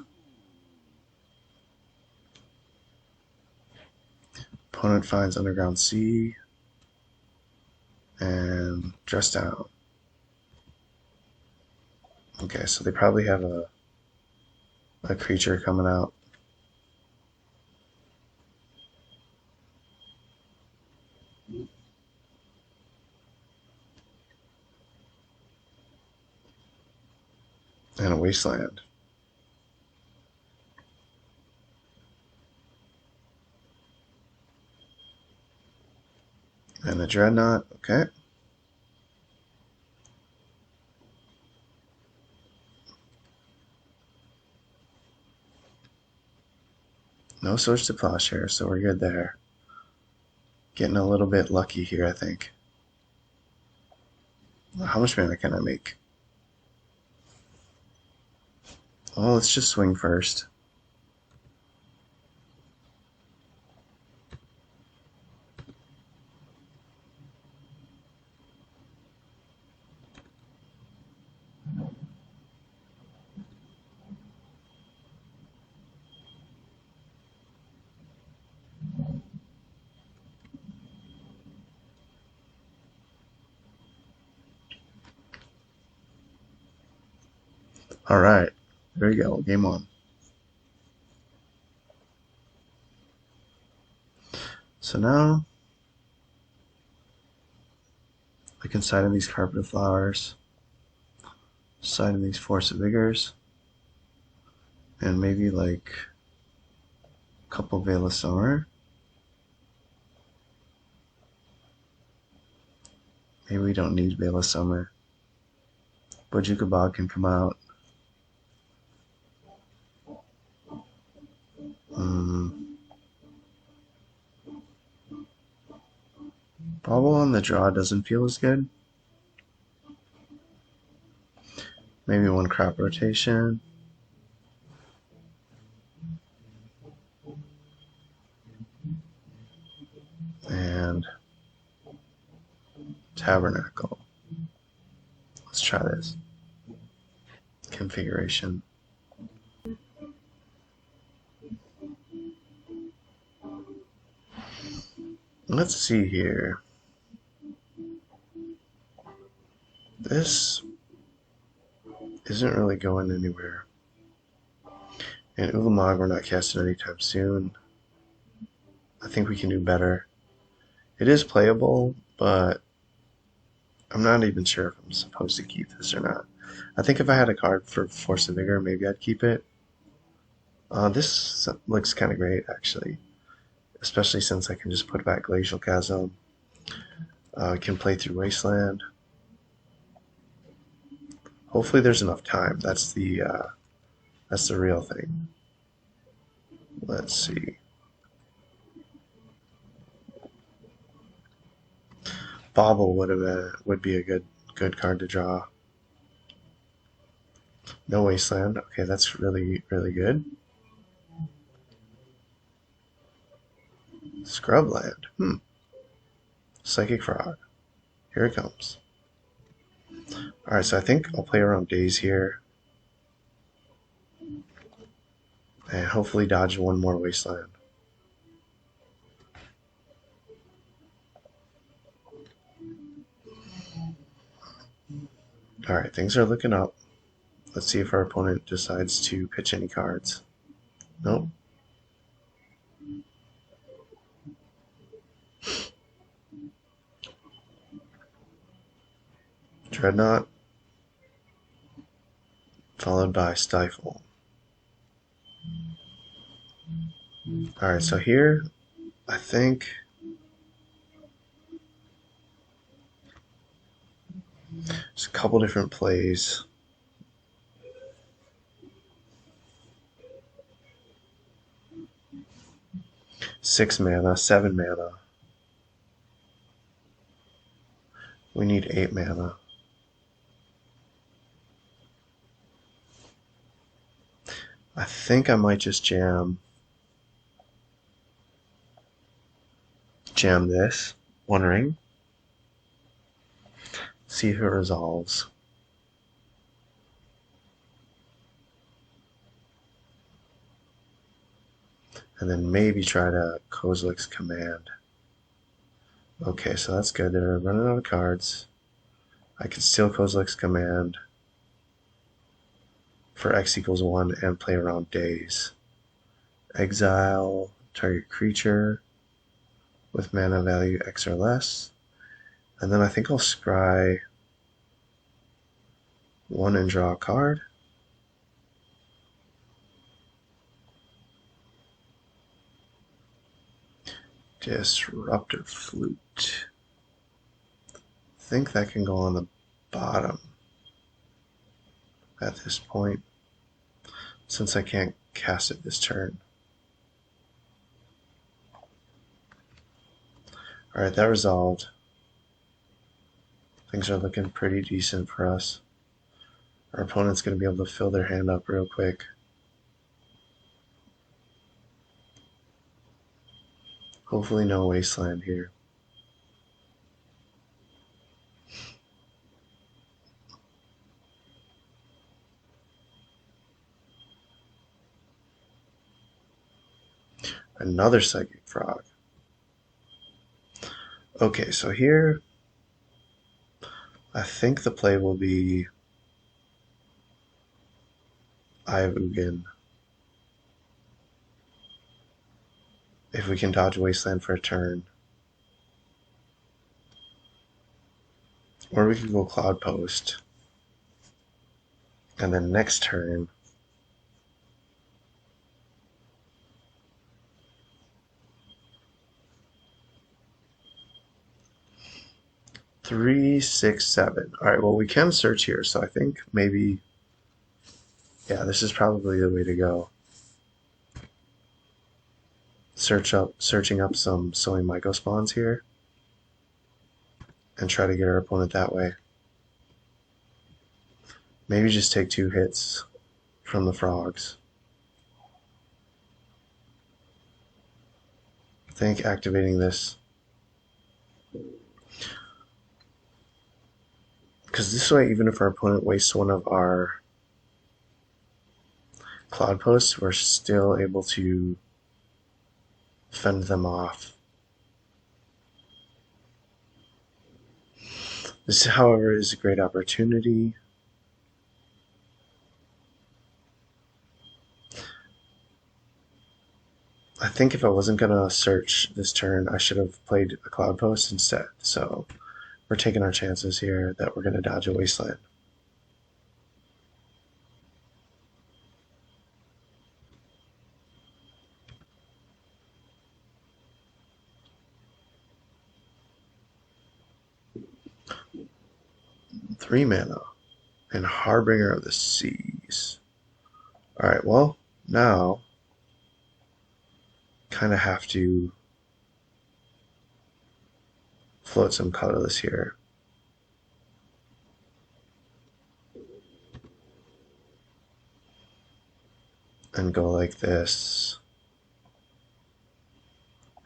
Opponent finds Underground Sea and dress down. Okay, so they probably have a creature coming out. And a wasteland. And a dreadnought, okay. No switch to plowshare, so we're good there. Getting a little bit lucky here, I think. How much mana can I make? Oh, let's just swing first. Alright, there we go, game on. So now I can side in these Carpet of Flowers, side in these Force of Vigors, and maybe like a couple Veil of Summer. Maybe we don't need Veil of Summer. Bojuka Bog can come out. Bobble on the draw doesn't feel as good. Maybe one crop rotation. And Tabernacle. Let's try this configuration. Let's see here. This isn't really going anywhere. And Ulamog we're not casting anytime soon. I think we can do better. It is playable, but I'm not even sure if I'm supposed to keep this or not. I think if I had a card for Force of Vigor, maybe I'd keep it. This looks kind of great, actually. Especially since I can just put back Glacial Chasm. I can play through Wasteland. Hopefully there's enough time. That's the real thing. Let's see. Bobble would be a good card to draw. No Wasteland. Okay, that's really good. Scrubland. Psychic Frog. Here it comes. Alright, so I think I'll play around days here. And hopefully dodge one more Wasteland. Alright, things are looking up. Let's see if our opponent decides to pitch any cards. Nope. Dreadnought. Followed by Stifle. Alright, so here, I think there's a couple different plays. Six mana, 7 mana. We need 8 mana. I think I might just jam this, One Ring. See if it resolves. And then maybe try to Kozilek's Command. Okay, so that's good. They're running out of cards. I can steal Kozilek's Command for X equals 1 and play around days. Exile target creature with mana value X or less. And then I think I'll scry 1 and draw a card. Disruptor Flute. I think that can go on the bottom at this point, since I can't cast it this turn. Alright, that resolved. Things are looking pretty decent for us. Our opponent's going to be able to fill their hand up real quick. Hopefully no Wasteland here. Another Psychic Frog. Okay, so here I think the play will be Ugin. If we can dodge Wasteland for a turn. Or we can go Cloudpost. And then next turn, three, 6, 7. Alright, well we can search here, so I think maybe, yeah, this is probably the way to go. Searching up some Sowing Myco spawns here, and try to get our opponent that way. Maybe just take 2 hits from the frogs. I think activating this, because this way, even if our opponent wastes one of our Cloudposts, we're still able to fend them off. This, however, is a great opportunity. I think if I wasn't going to search this turn, I should have played a Cloudpost instead. So we're taking our chances here that we're going to dodge a Wasteland. Three mana. and Harbinger of the Seas. Alright, well, now kind of have to float some colorless here. And go like this.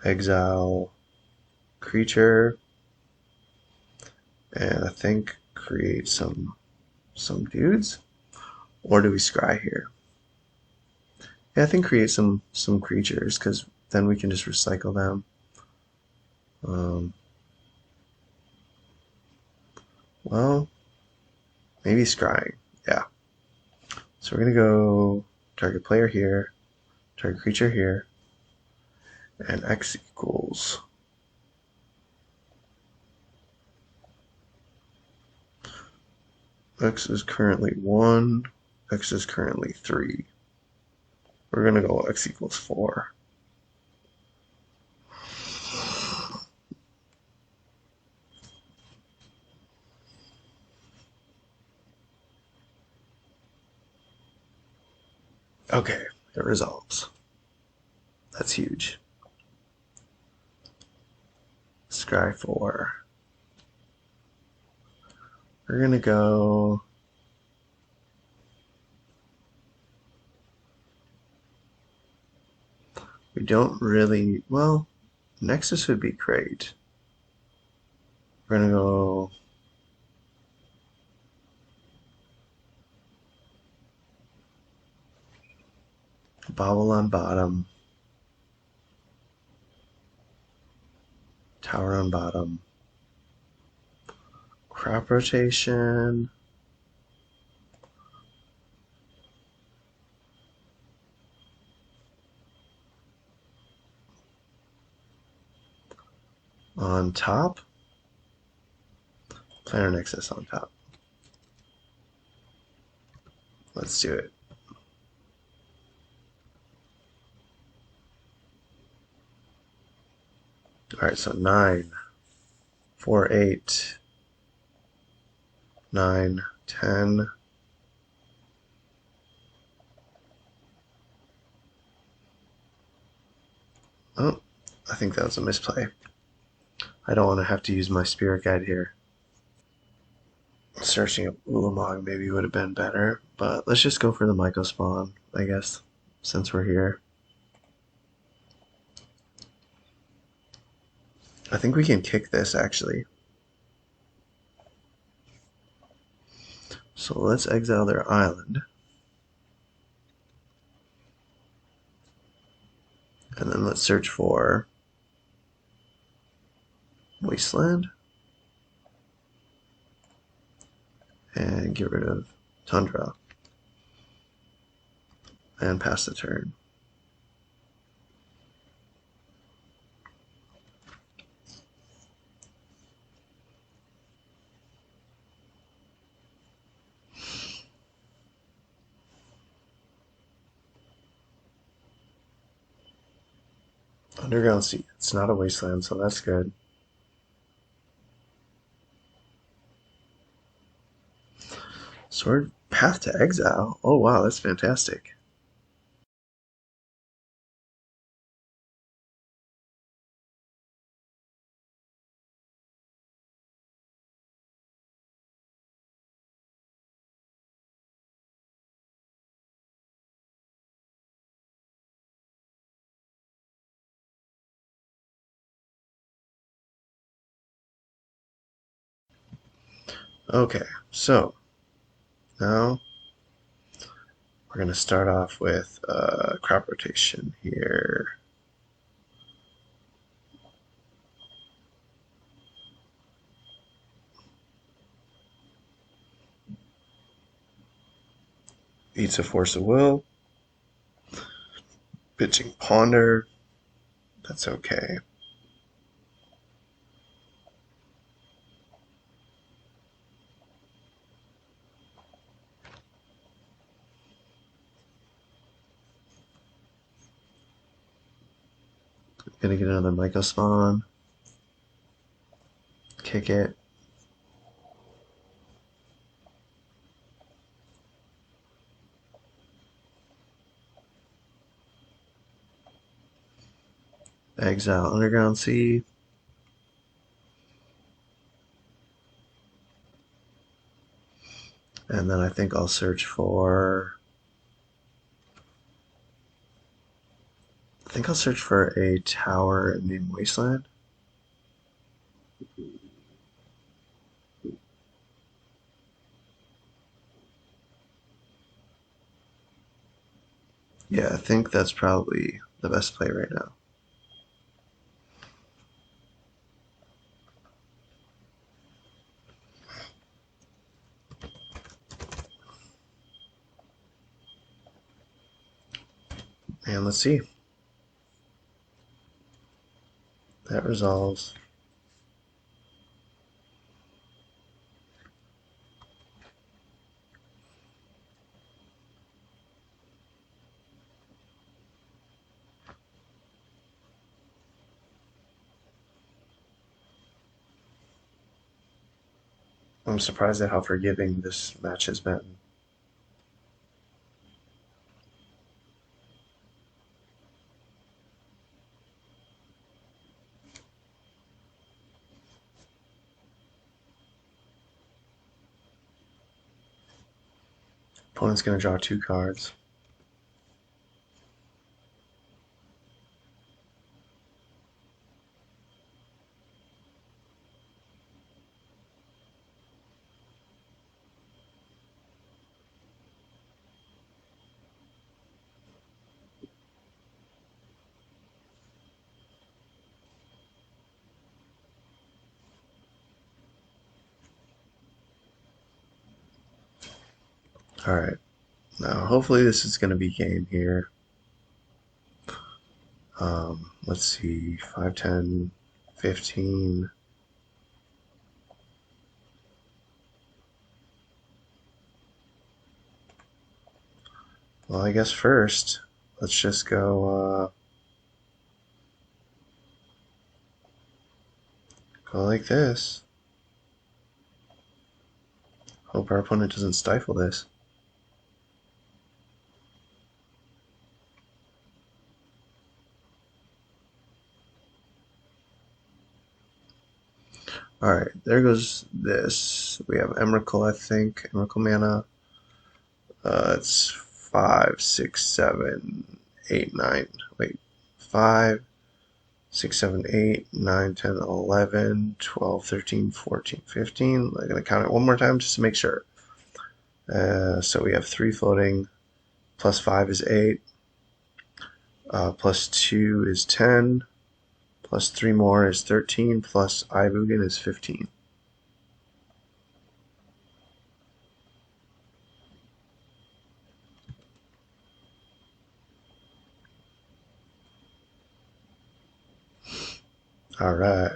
Exile creature. And I think create some dudes. Or do we scry here? Yeah, I think create some creatures, because then we can just recycle them. Well, maybe scrying. Yeah. So we're gonna go target player here, target creature here, and X equals X is currently 1, X is currently 3. We're gonna go X equals 4. Okay, it resolves. That's huge. Scry 4. We're gonna go we don't really, well, Nexus would be great. We're gonna go Bobble on bottom, Tower on bottom, crop rotation, on top, Planar Nexus on top. Let's do it. Alright, so 9, 4, 8, 9, 10. Oh, I think that was a misplay. I don't want to have to use my spirit guide here. Searching up Ulamog maybe would have been better, but let's just go for the Myco spawn, I guess, since we're here. I think we can kick this, actually. So let's exile their island. And then let's search for Wasteland. And get rid of Tundra. And pass the turn. Underground Sea. It's not a wasteland, so that's good. Sword Path to Exile. Oh wow, that's fantastic. Okay, so now we're going to start off with crop rotation here. Eats a Force of Will. Pitching Ponder. That's okay. Gonna get another Myco spawn. Kick it. Exile Underground Sea. And then I think I'll search for... I think I'll search for a tower named Wasteland. Yeah, I think that's probably the best play right now. And let's see. That resolves. I'm surprised at how forgiving this match has been. Opponent's going to draw 2 cards. Alright, now hopefully this is going to be game here. Let's see, 5, 10, 15. Well, I guess first, let's just go like this. Hope our opponent doesn't stifle this. Alright, there goes this. We have Emrakul, I think. Emrakul mana. It's 5, 6, 7, 8, 9. Wait, 5, 6, 7, 8, 9, 10, 11, 12, 13, 14, 15. I'm going to count it one more time just to make sure. So we have 3 floating, plus 5 is 8, plus 2 is 10, plus 3 more is 13, plus Ivugan is 15. All right.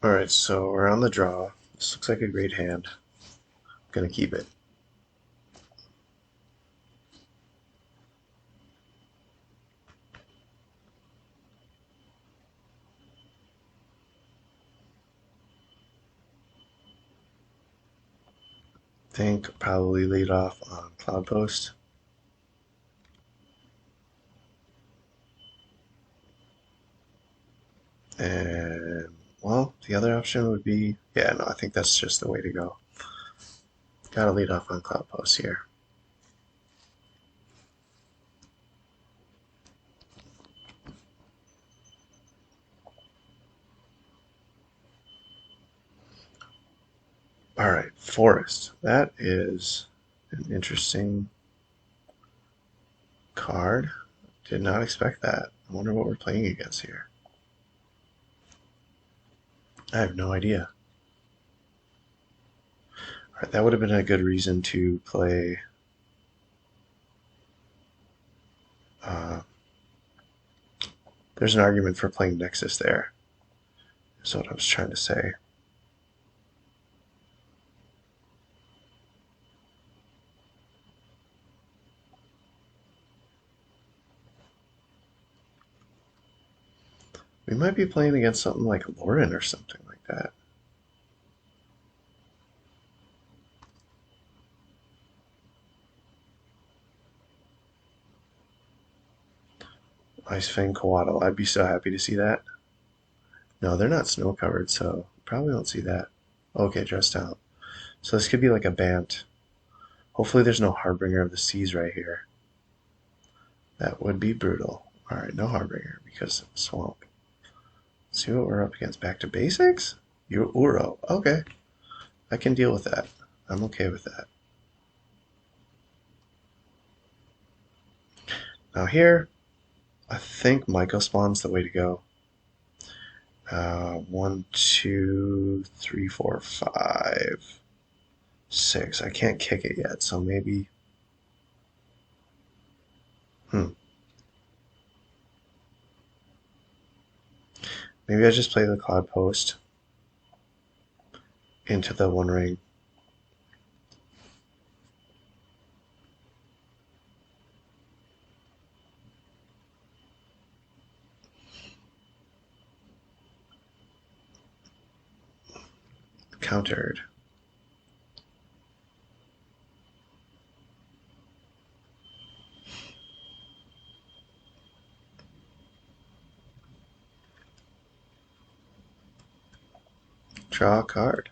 All right, so we're on the draw. This looks like a great hand. I'm gonna keep it. Think probably lead off on Cloudpost. And, well, the other option would be, yeah, no, I think that's just the way to go. Gotta lead off on Cloudpost here. All right, Forest. That is an interesting card. Did not expect that. I wonder what we're playing against here. I have no idea. All right, that would have been a good reason to play there's an argument for playing Nexus there, is what I was trying to say. We might be playing against something like Lauren or something like that. Ice Fang Coatl. I'd be so happy to see that. No, they're not snow covered, so probably won't see that. Okay, dressed out. So this could be like a Bant. Hopefully there's no Harbinger of the Seas right here. That would be brutal. Alright, no Harbinger because swamp. Let's see what we're up against. Back to basics? Uro. Okay. I can deal with that. I'm okay with that. Now here, I think Myco Spawn's the way to go. 1, 2, 3, 4, 5, 6. I can't kick it yet, so maybe. Maybe I just play the Cloudpost into the One Ring. Countered. Draw a card.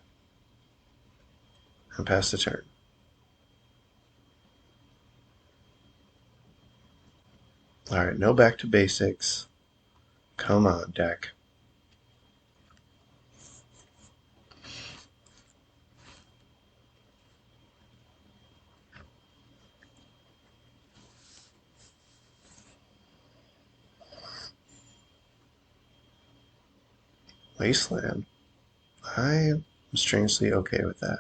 And pass the turn. Alright, no back to basics. Come on, deck. Wasteland. I am strangely okay with that.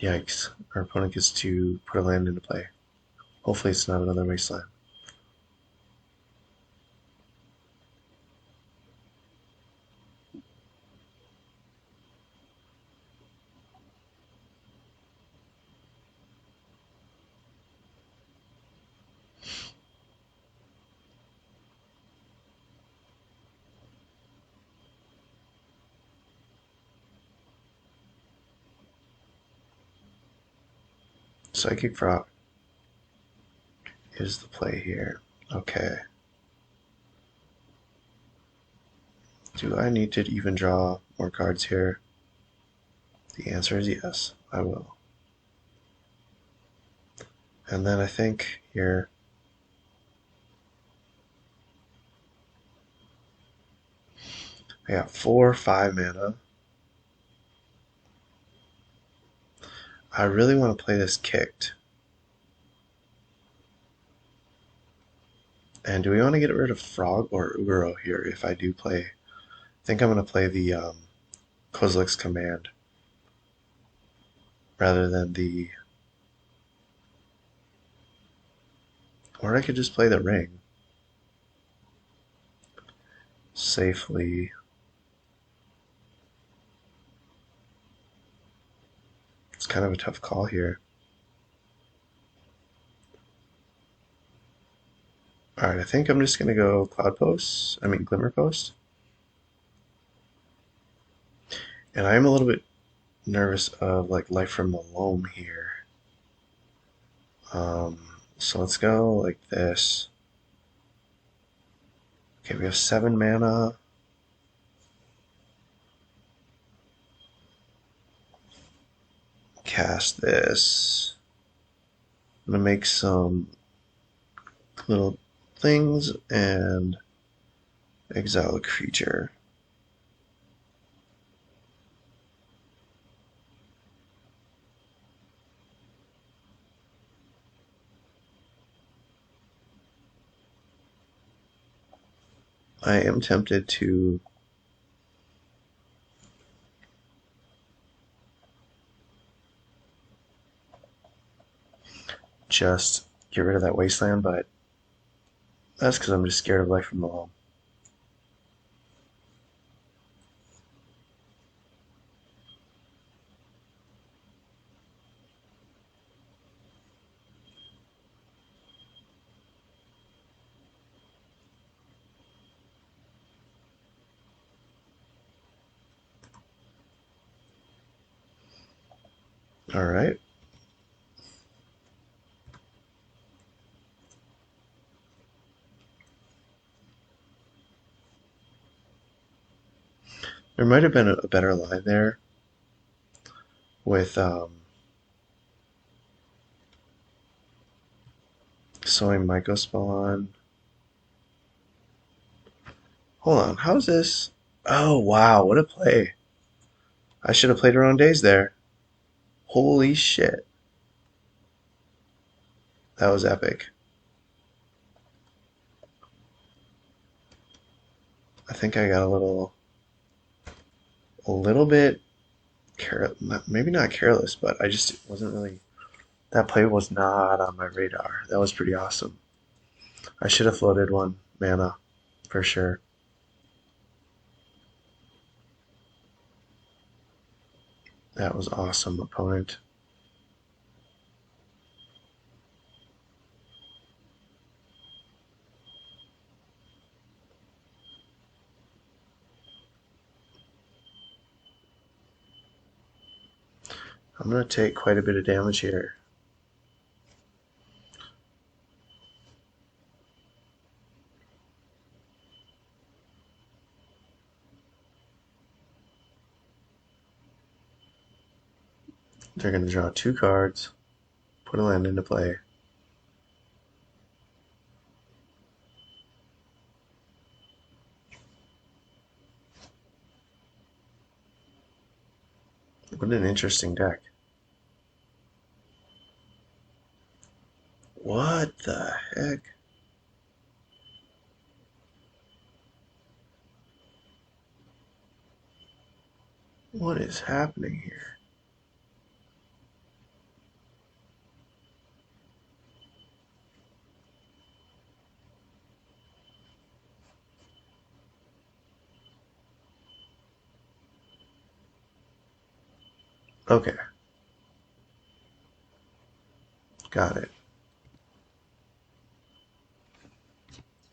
Yikes. Our opponent gets to put a land into play. Hopefully it's not another wasteland. Psychic Frog is the play here. Okay. Do I need to even draw more cards here? The answer is yes, I will. And then I think here, I got 4, 5 mana. I really want to play this kicked. And do we want to get rid of Frog or Uro here if I do play? I think I'm going to play the Kozilek's Command rather than the... Or I could just play the Ring. Safely. It's kind of a tough call here. Alright, I think I'm just going to go Glimmer Post. And I am a little bit nervous of like Life from the Loam here. So let's go like this. Okay, we have 7 mana. Cast this. I'm gonna make some little things and exile a creature. I am tempted to just get rid of that wasteland, but that's because I'm just scared of Life from the Loam. All right. There might have been a better line there with sowing Mycospawn. Hold on, how's this? Oh wow, what a play! I should have played around days there. Holy shit, that was epic. I think I got a little bit maybe not careless, but I just wasn't really. That play was not on my radar. That was pretty awesome. I should have floated one mana for sure. That was awesome, opponent. I'm going to take quite a bit of damage here. They're going to draw 2 cards, put a land into play. What an interesting deck. What the heck? What is happening here? Okay. Got it.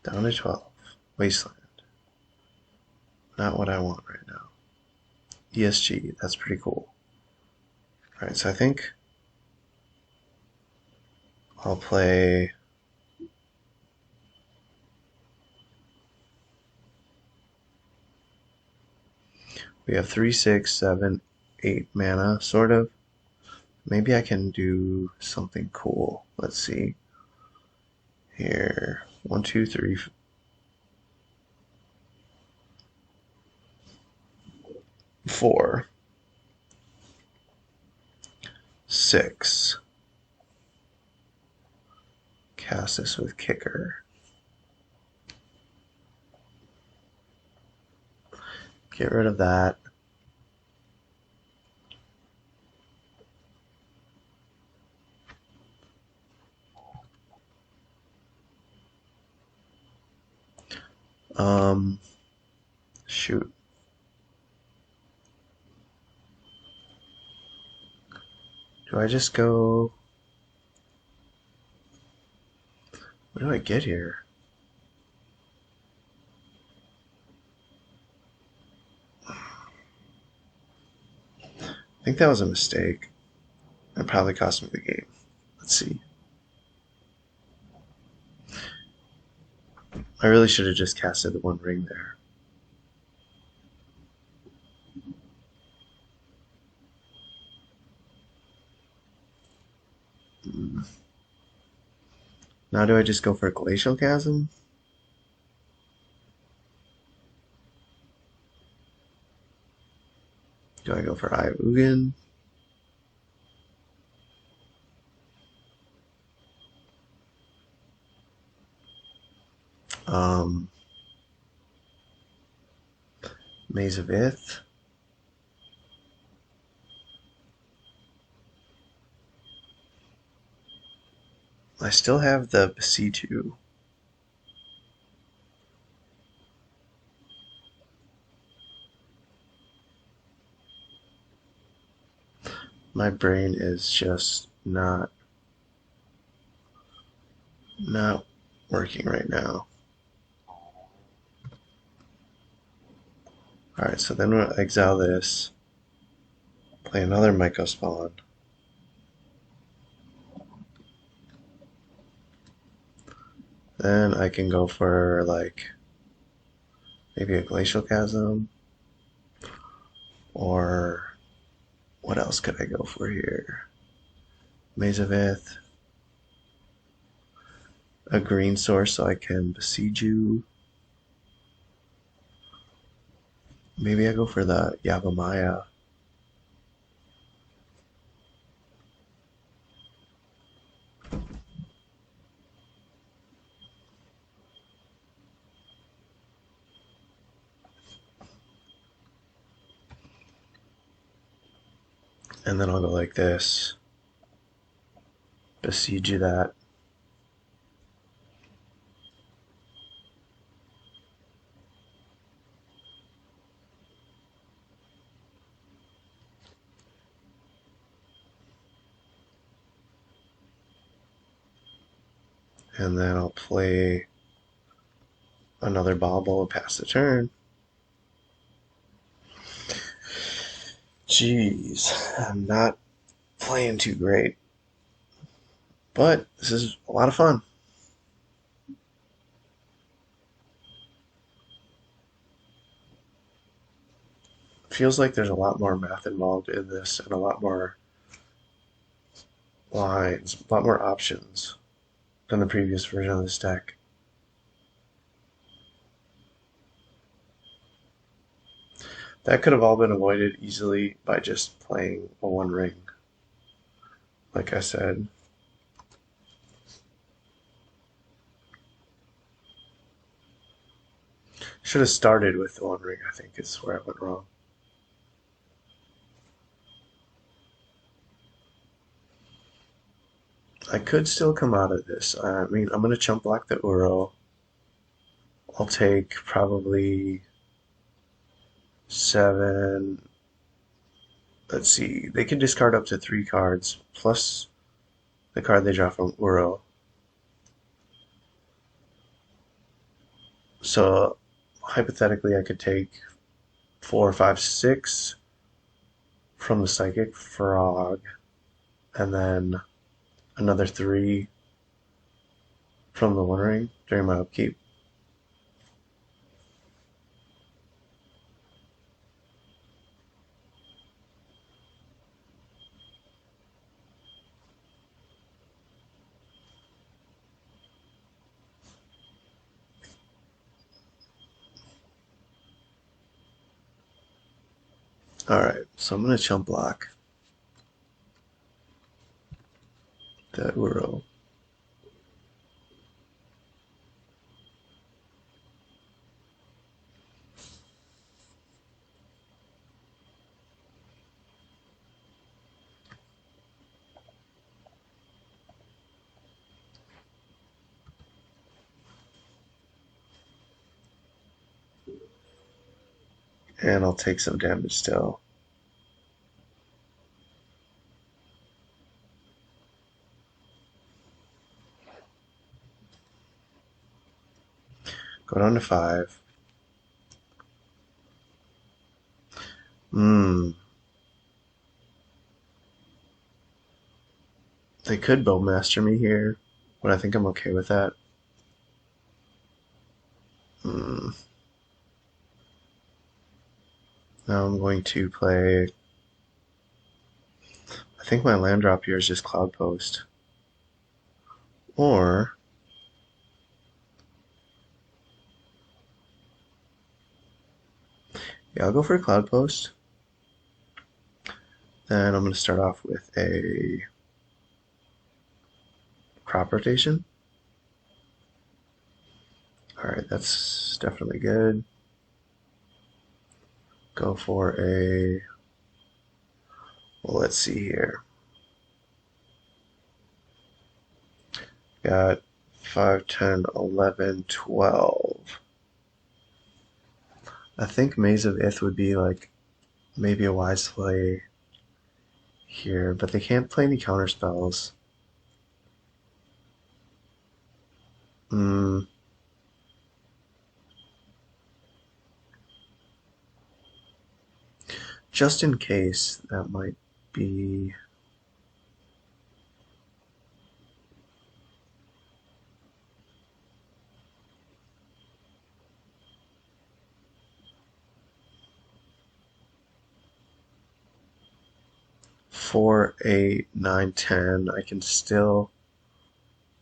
Down to 12. Wasteland. Not what I want right now. ESG, that's pretty cool. Alright, so I think I'll play. We have 3, 6, 7, 8 mana, sort of. Maybe I can do something cool. Let's see. Here. 1, 2, 3. 4. 6. Cast this with kicker. Get rid of that. Shoot. Do I just go? What do I get here? I think that was a mistake. It probably cost me the game. Let's see. I really should have just casted the 1 ring there. Now do I just go for a Glacial Chasm? Do I go for Eye of Ugin? Maze of Ith? I still have the C2. My brain is just not working right now. Alright, so then we'll exile this, play another Mycospawn. Then I can go for like maybe a Glacial Chasm, or what else could I go for here? Maze of Ith, a green source so I can besiege you. Maybe I go for the Yavimaya. And then I'll go like this. Besiege you that. And then I'll play another bauble and pass the turn. Jeez, I'm not playing too great. But this is a lot of fun. Feels like there's a lot more math involved in this and a lot more lines, a lot more options than the previous version of this deck. That could have all been avoided easily by just playing a one ring, like I said. Should have started with the one ring, I think, is where I went wrong. I could still come out of this. I mean, I'm going to chump block the Uro. I'll take probably 7. Let's see. They can discard up to 3 cards, plus the card they draw from Uro. So, hypothetically, I could take 4, 5, 6 from the Psychic Frog, and then another 3 from the One Ring during my upkeep. Alright, so I'm going to chump block the Uro. And I'll take some damage still. Go down to 5. They could Bowmaster me here, but I think I'm okay with that. Now I'm going to play. I think my land drop here is just Cloudpost. Or. Yeah, I'll go for a Cloudpost. Then I'm going to start off with a crop rotation. Alright, that's definitely good. Go for a. Well, let's see here. Got 5, 10, 11, 12. I think Maze of Ith would be like maybe a wise play here, but they can't play any counter spells. Just in case, that might be. 4, 8, 9, 10. I can still.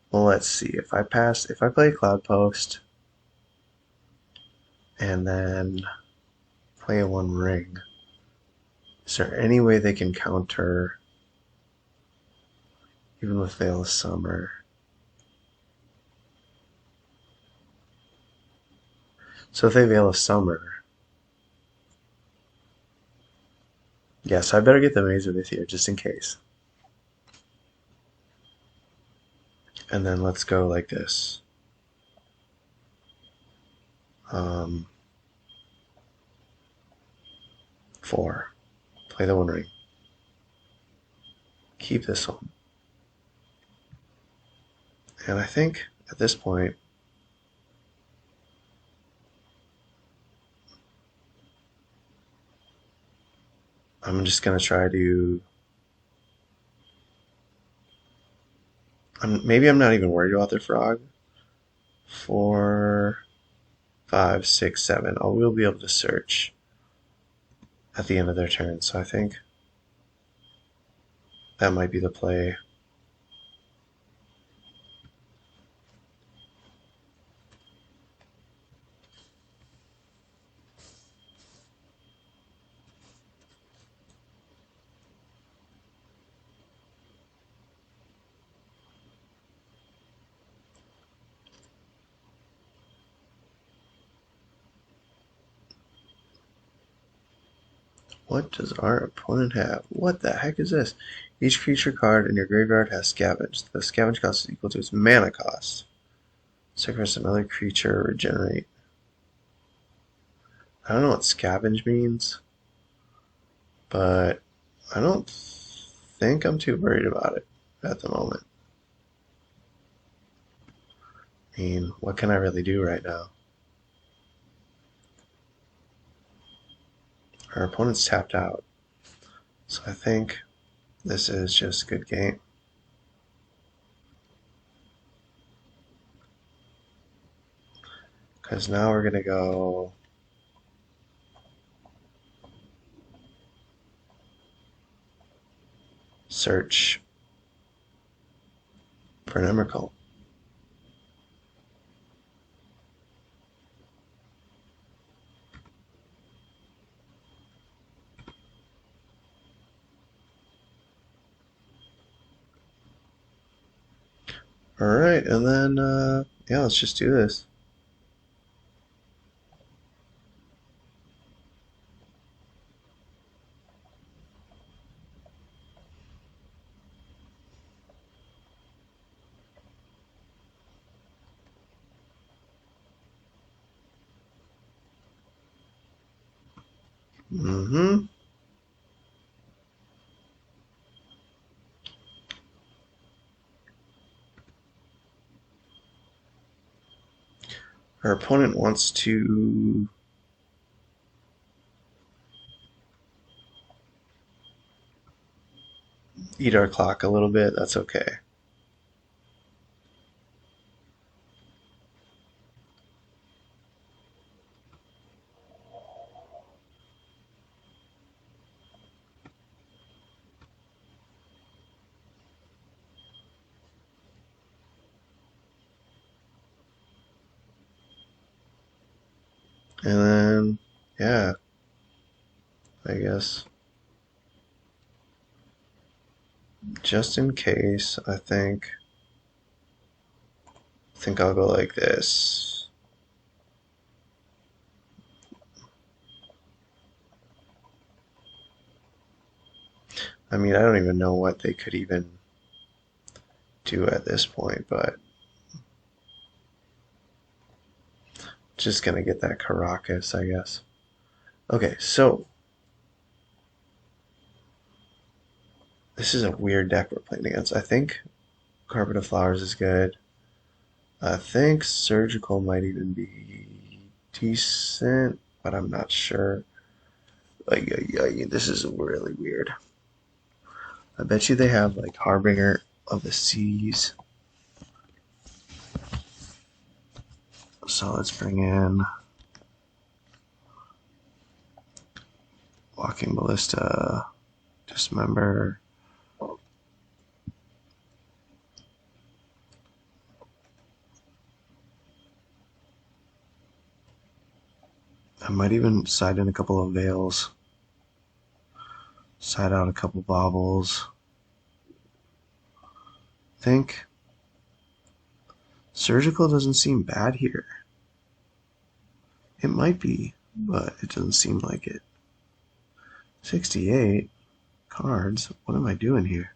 Well, let's see. If I play Cloudpost and then play a 1 ring, is there any way they can counter even with Veil of Summer? So if they Veil of Summer, yes, I better get the Maze of Ithir just in case. And then let's go like this. 4. Play the 1 ring. Keep this one. And I think at this point, I'm just going to try to. Maybe I'm not even worried about their frog. 4, 5, 6, 7. I will be able to search at the end of their turn, so I think that might be the play. What does our opponent have? What the heck is this? Each creature card in your graveyard has scavenged. The scavenge cost is equal to its mana cost. Sacrifice another creature, regenerate. I don't know what scavenge means, but I don't think I'm too worried about it at the moment. I mean, what can I really do right now? Our opponent's tapped out, so I think this is just a good game. Because now we're going to go search for an Emrakul. Alright, and then, yeah, let's just do this. Our opponent wants to eat our clock a little bit. That's okay. And then, yeah, I guess just in case, I think I'll go like this. I mean, I don't even know what they could even do at this point, but just gonna get that Caracas, I guess. Okay, so this is a weird deck we're playing against. I think Carpet of Flowers is good. I think Surgical might even be decent, but I'm not sure. This is really weird. I bet you they have like Harbinger of the Seas. So let's bring in Walking Ballista, Dismember. might even side in a couple of veils. Side out a couple baubles. Think surgical doesn't seem bad here. It might be, but it doesn't seem like it. 68 cards. What am I doing here?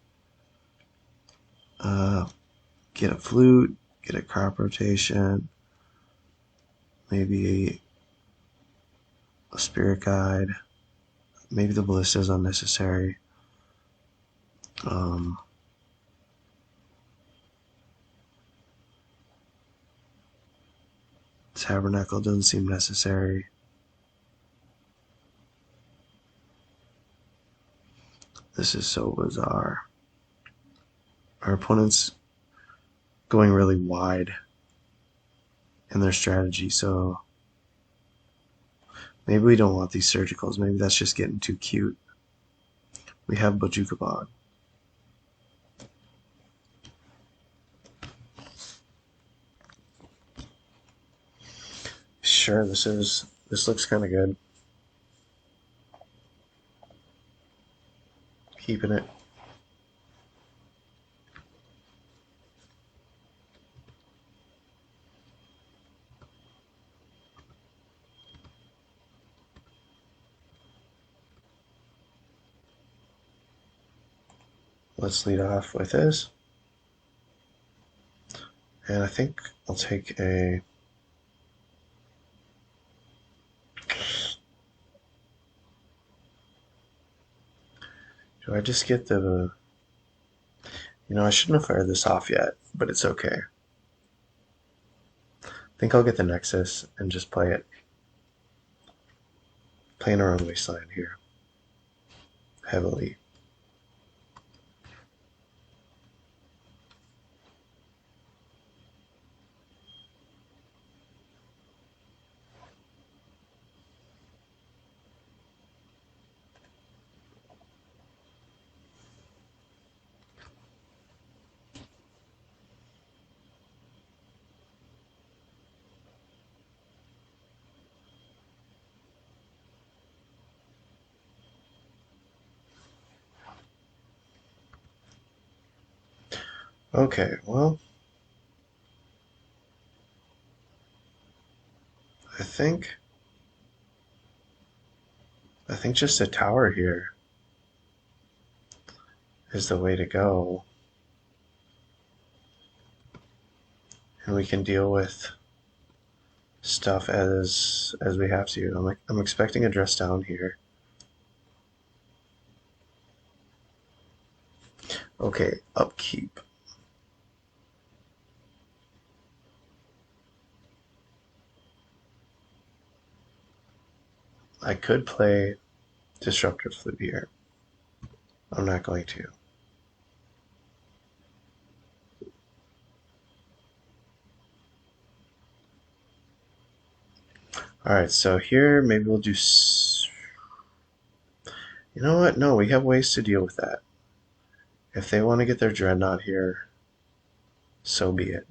Get a flute, get a crop rotation, maybe a spirit guide. Maybe the ballista is unnecessary. Tabernacle doesn't seem necessary. This is so bizarre. Our opponent's going really wide in their strategy, so maybe we don't want these surgicals. Maybe that's just getting too cute. We have BUG. Sure, this looks kind of good. Keeping it. Let's lead off with this. And I think I'll take a... Do I just get the... I shouldn't have fired this off yet, but it's okay. I think I'll get the Nexus and just play it. Playing our own wasteland here. Heavily. Okay, well, I think just a tower here is the way to go. And we can deal with stuff as we have to. I'm expecting a dress down here. Okay, upkeep. I could play Disruptor Flute here. I'm not going to. Alright, so here maybe we'll do... You know what? No, we have ways to deal with that. If they want to get their Dreadnought here, so be it.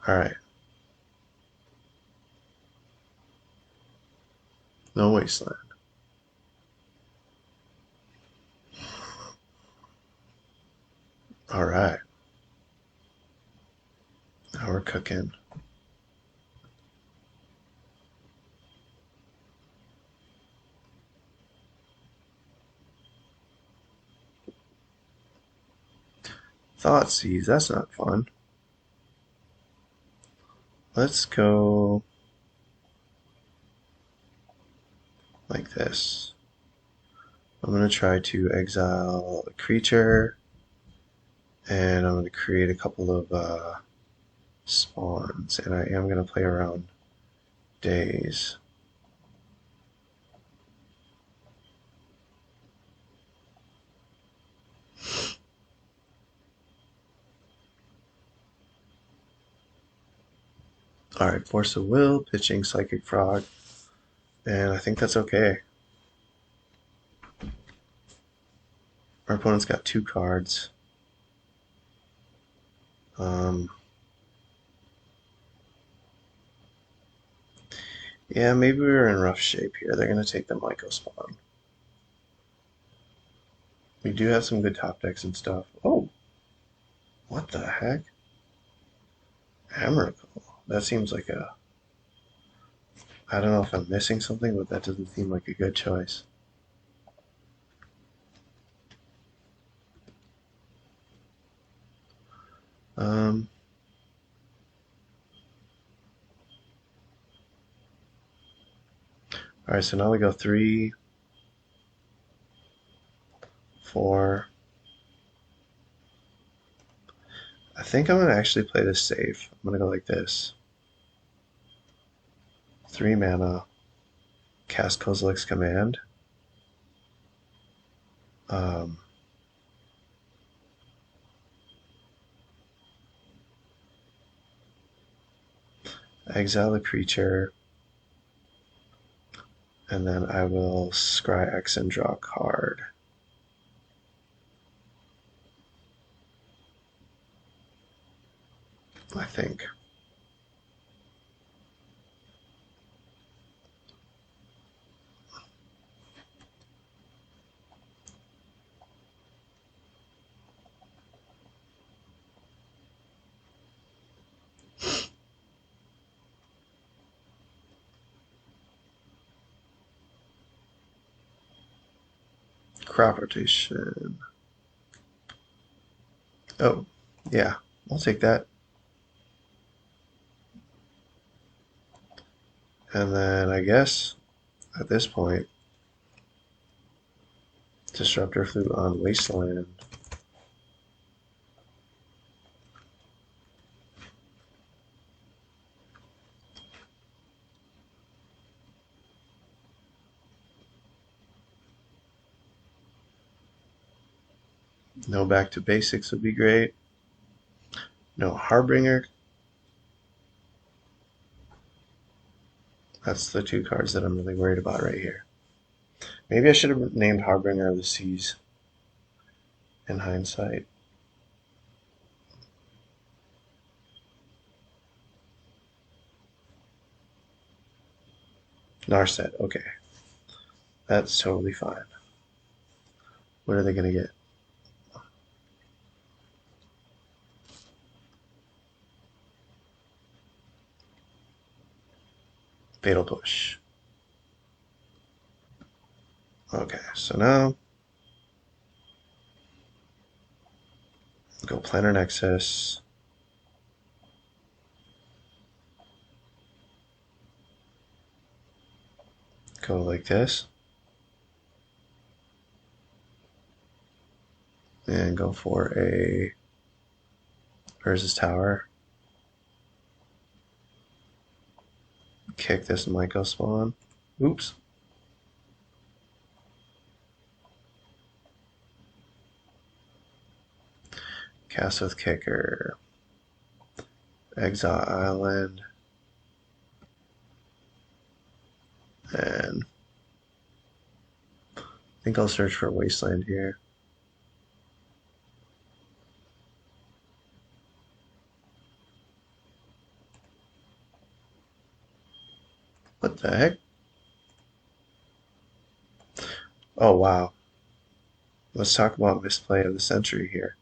Alright. No wasteland. Alright. Now we're cooking. Thoughtseize, that's not fun. Let's go like this. I'm going to try to exile a creature, and I'm going to create a couple of spawns, and I am going to play around days. Alright, Force of Will, pitching Psychic Frog, and I think that's okay. Our opponent's got 2 cards. Yeah, maybe we were in rough shape here. They're going to take the Myco spawn. We do have some good top decks and stuff. Oh, what the heck? Emrakul. That seems like a... I don't know if I'm missing something, but that doesn't seem like a good choice. Um, all right, so now we go 3, 4. I think I'm going to actually play this safe. I'm going to go like this. 3 mana, cast Kozilek's Command. Exile the creature, and then I will scry X and draw a card. I think. Crop rotation. Oh, yeah, I'll take that. And then I guess at this point, Disruptor Flute on Wasteland. No Back to Basics would be great. No Harbinger. That's the 2 cards that I'm really worried about right here. Maybe I should have named Harbinger of the Seas in hindsight. Narset, okay. That's totally fine. What are they going to get? Fatal Push. Okay, so now go Planar Nexus. Go like this. And go for a Urza's Tower. Kick this Myco spawn. Oops. Cast with Kicker. Exile Island. And I think I'll search for Wasteland here. What the heck? Oh, wow. Let's talk about misplay of the century here.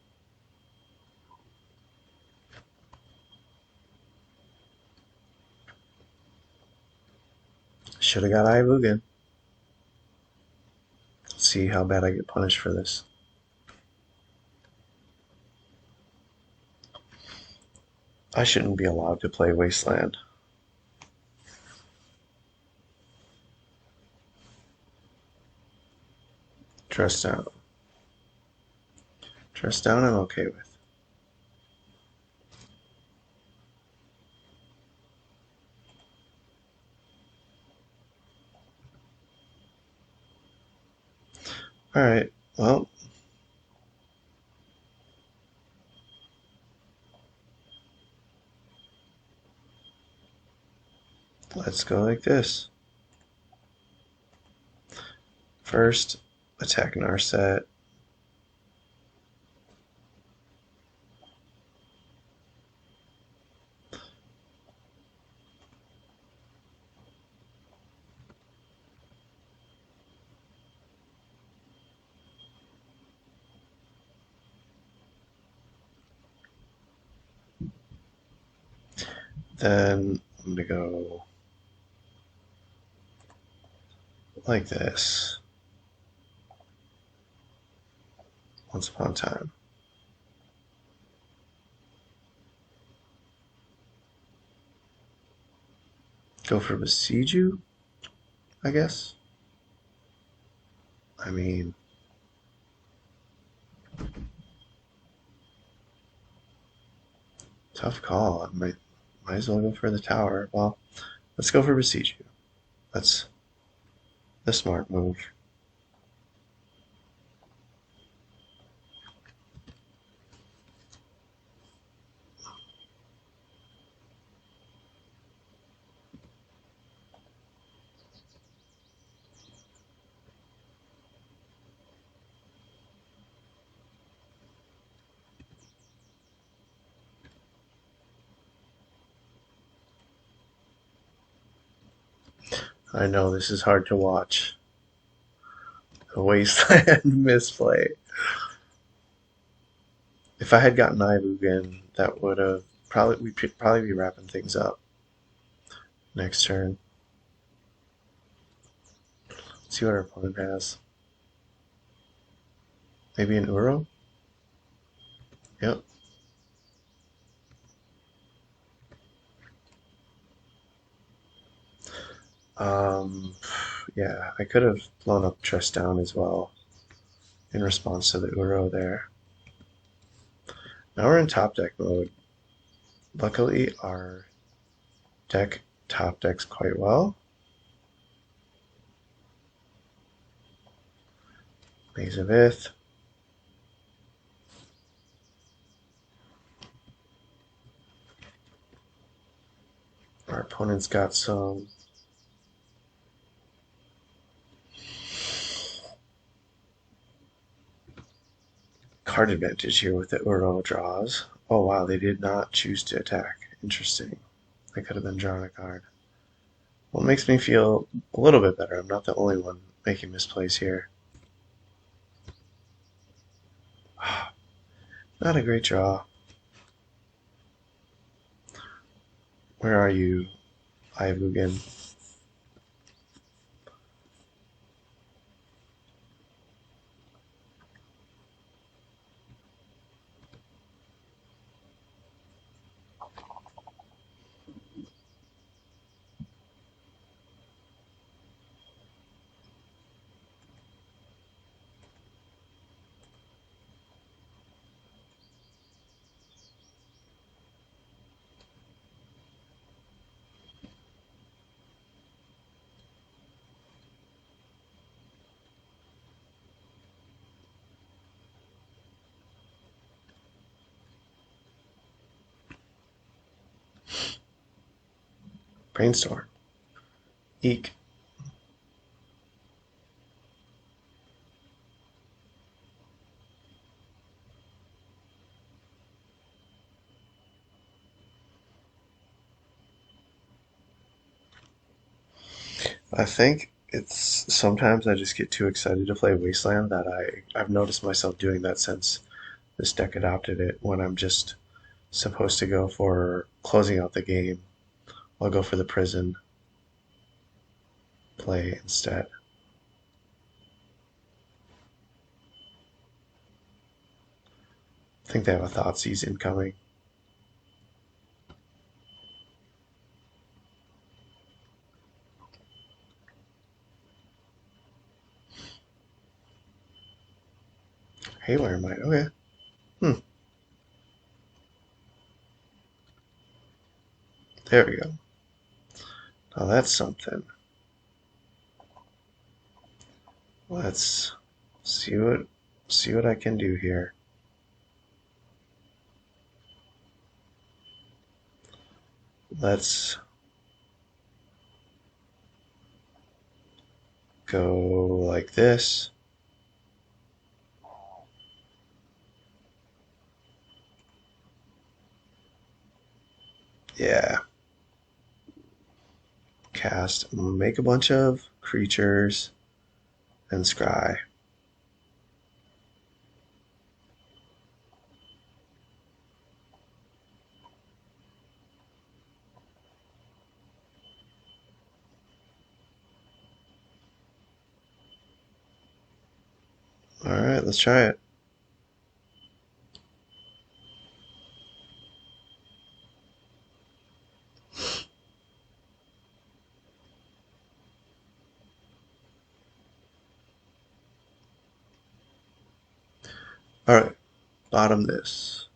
Should have got Ivugan. Let's see how bad I get punished for this. I shouldn't be allowed to play Wasteland. Dress down. Dress down I'm okay with. Alright, well. Let's go like this. First, attack Narset. Then I'm going to go like this. Once upon a time. Go for Besiege You, I guess. I mean, tough call. I might as well go for the tower. Well, let's go for Besiege You. That's the smart move. I know this is hard to watch. A wasteland misplay. If I had gotten Ivugan, that would have we'd probably be wrapping things up next turn. Let's see what our opponent has. Maybe an Uro? Yep. Yeah, I could have blown up Tress down as well in response to the Uro there. Now we're in top deck mode. Luckily, our deck top decks quite well. Maze of Ith. Our opponent's got some card advantage here with the Uro draws. Oh wow, they did not choose to attack. Interesting. They could have been drawing a card. Well, it makes me feel a little bit better. I'm not the only one making misplays here. Not a great draw. Where are you, Ivugan? Brainstorm. Eek. I think it's sometimes I just get too excited to play Wasteland that I've noticed myself doing that since this deck adopted it when I'm just supposed to go for closing out the game. I'll go for the prison play instead. I think they have a Thoughtseize incoming. Haywire might. Okay. There we go. Now that's something. Let's see what I can do here. Let's go like this. Yeah. Cast, make a bunch of creatures and scry. Alright, let's try it. Alright, bottom this.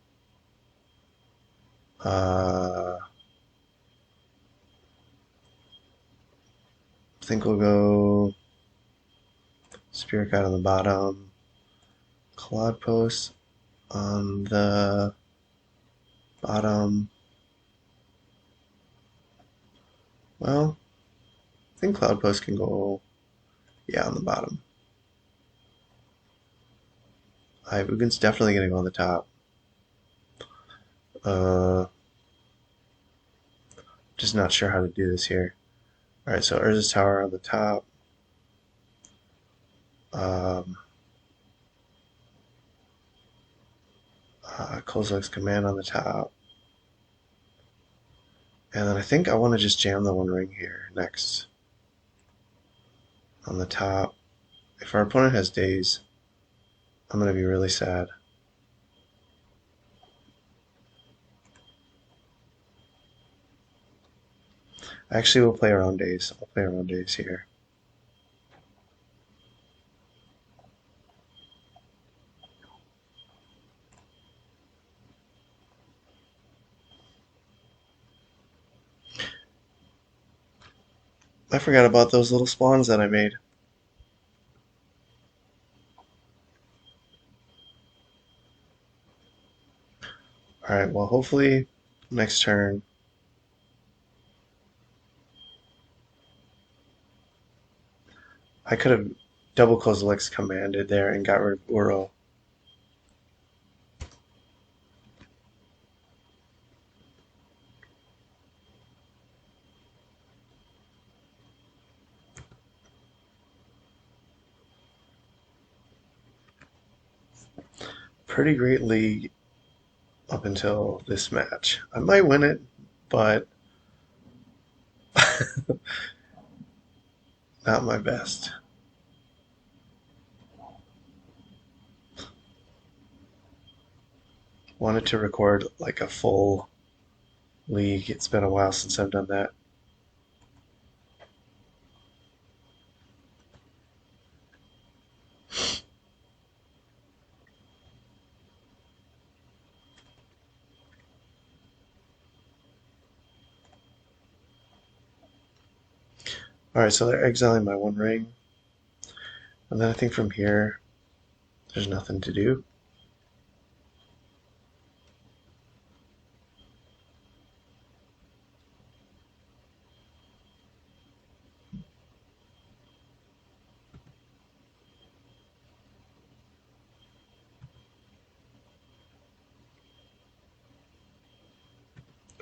I think we'll go Spirit Guide on the bottom, Cloudpost on the bottom. Well, I think Cloudpost can go, yeah, on the bottom. Wugen's definitely going to go on the top. Just not sure how to do this here. Alright, so Urza's Tower on the top. Kozilek's Command on the top. And then I think I want to just jam the One Ring here next. On the top. If our opponent has Daze, I'm going to be really sad. Actually, we'll play around Daze. I'll play around Daze here. I forgot about those little spawns that I made. Alright, well, hopefully next turn I could have double Kozilek's commanded there and got rid of Uro. Pretty great league up until this match. I might win it, but not my best. Wanted to record like a full league. It's been a while since I've done that. Alright, so they're exiling my One Ring. And then I think from here, there's nothing to do.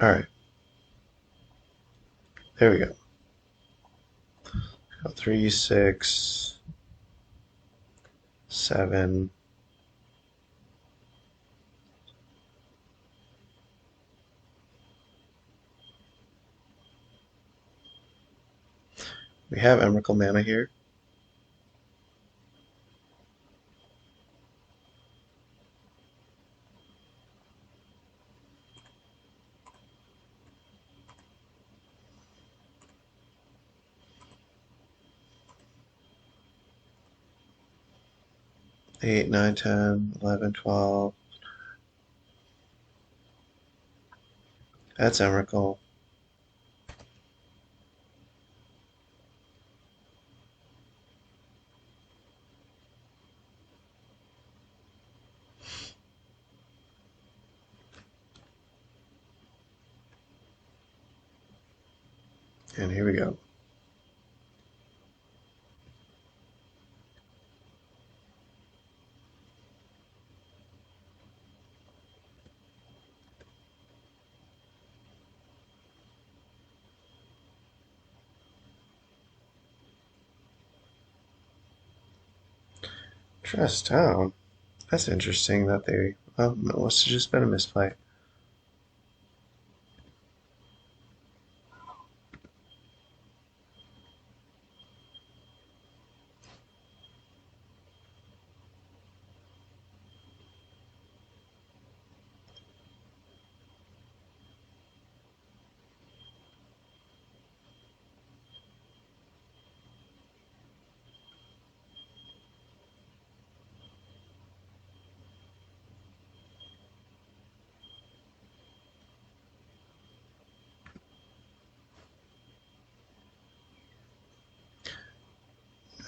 Alright. There we go. 3, 6, 7. We have Emrakul mana here. Eight, 9, 10, 11, 12. That's Emrakul. And here we go. Trust Town. That's interesting that they. Well, it must have just been a misplay.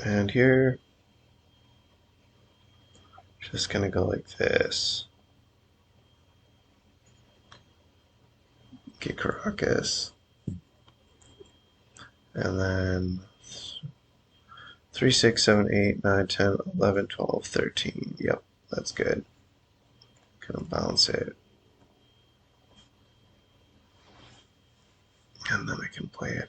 And here, just gonna go like this. Get Caracas. And then 3, 6, 7, 8, 9, 10, 11, 12, 13. Yep, that's good. Gonna bounce it. And then I can play it.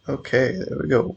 Okay, there we go.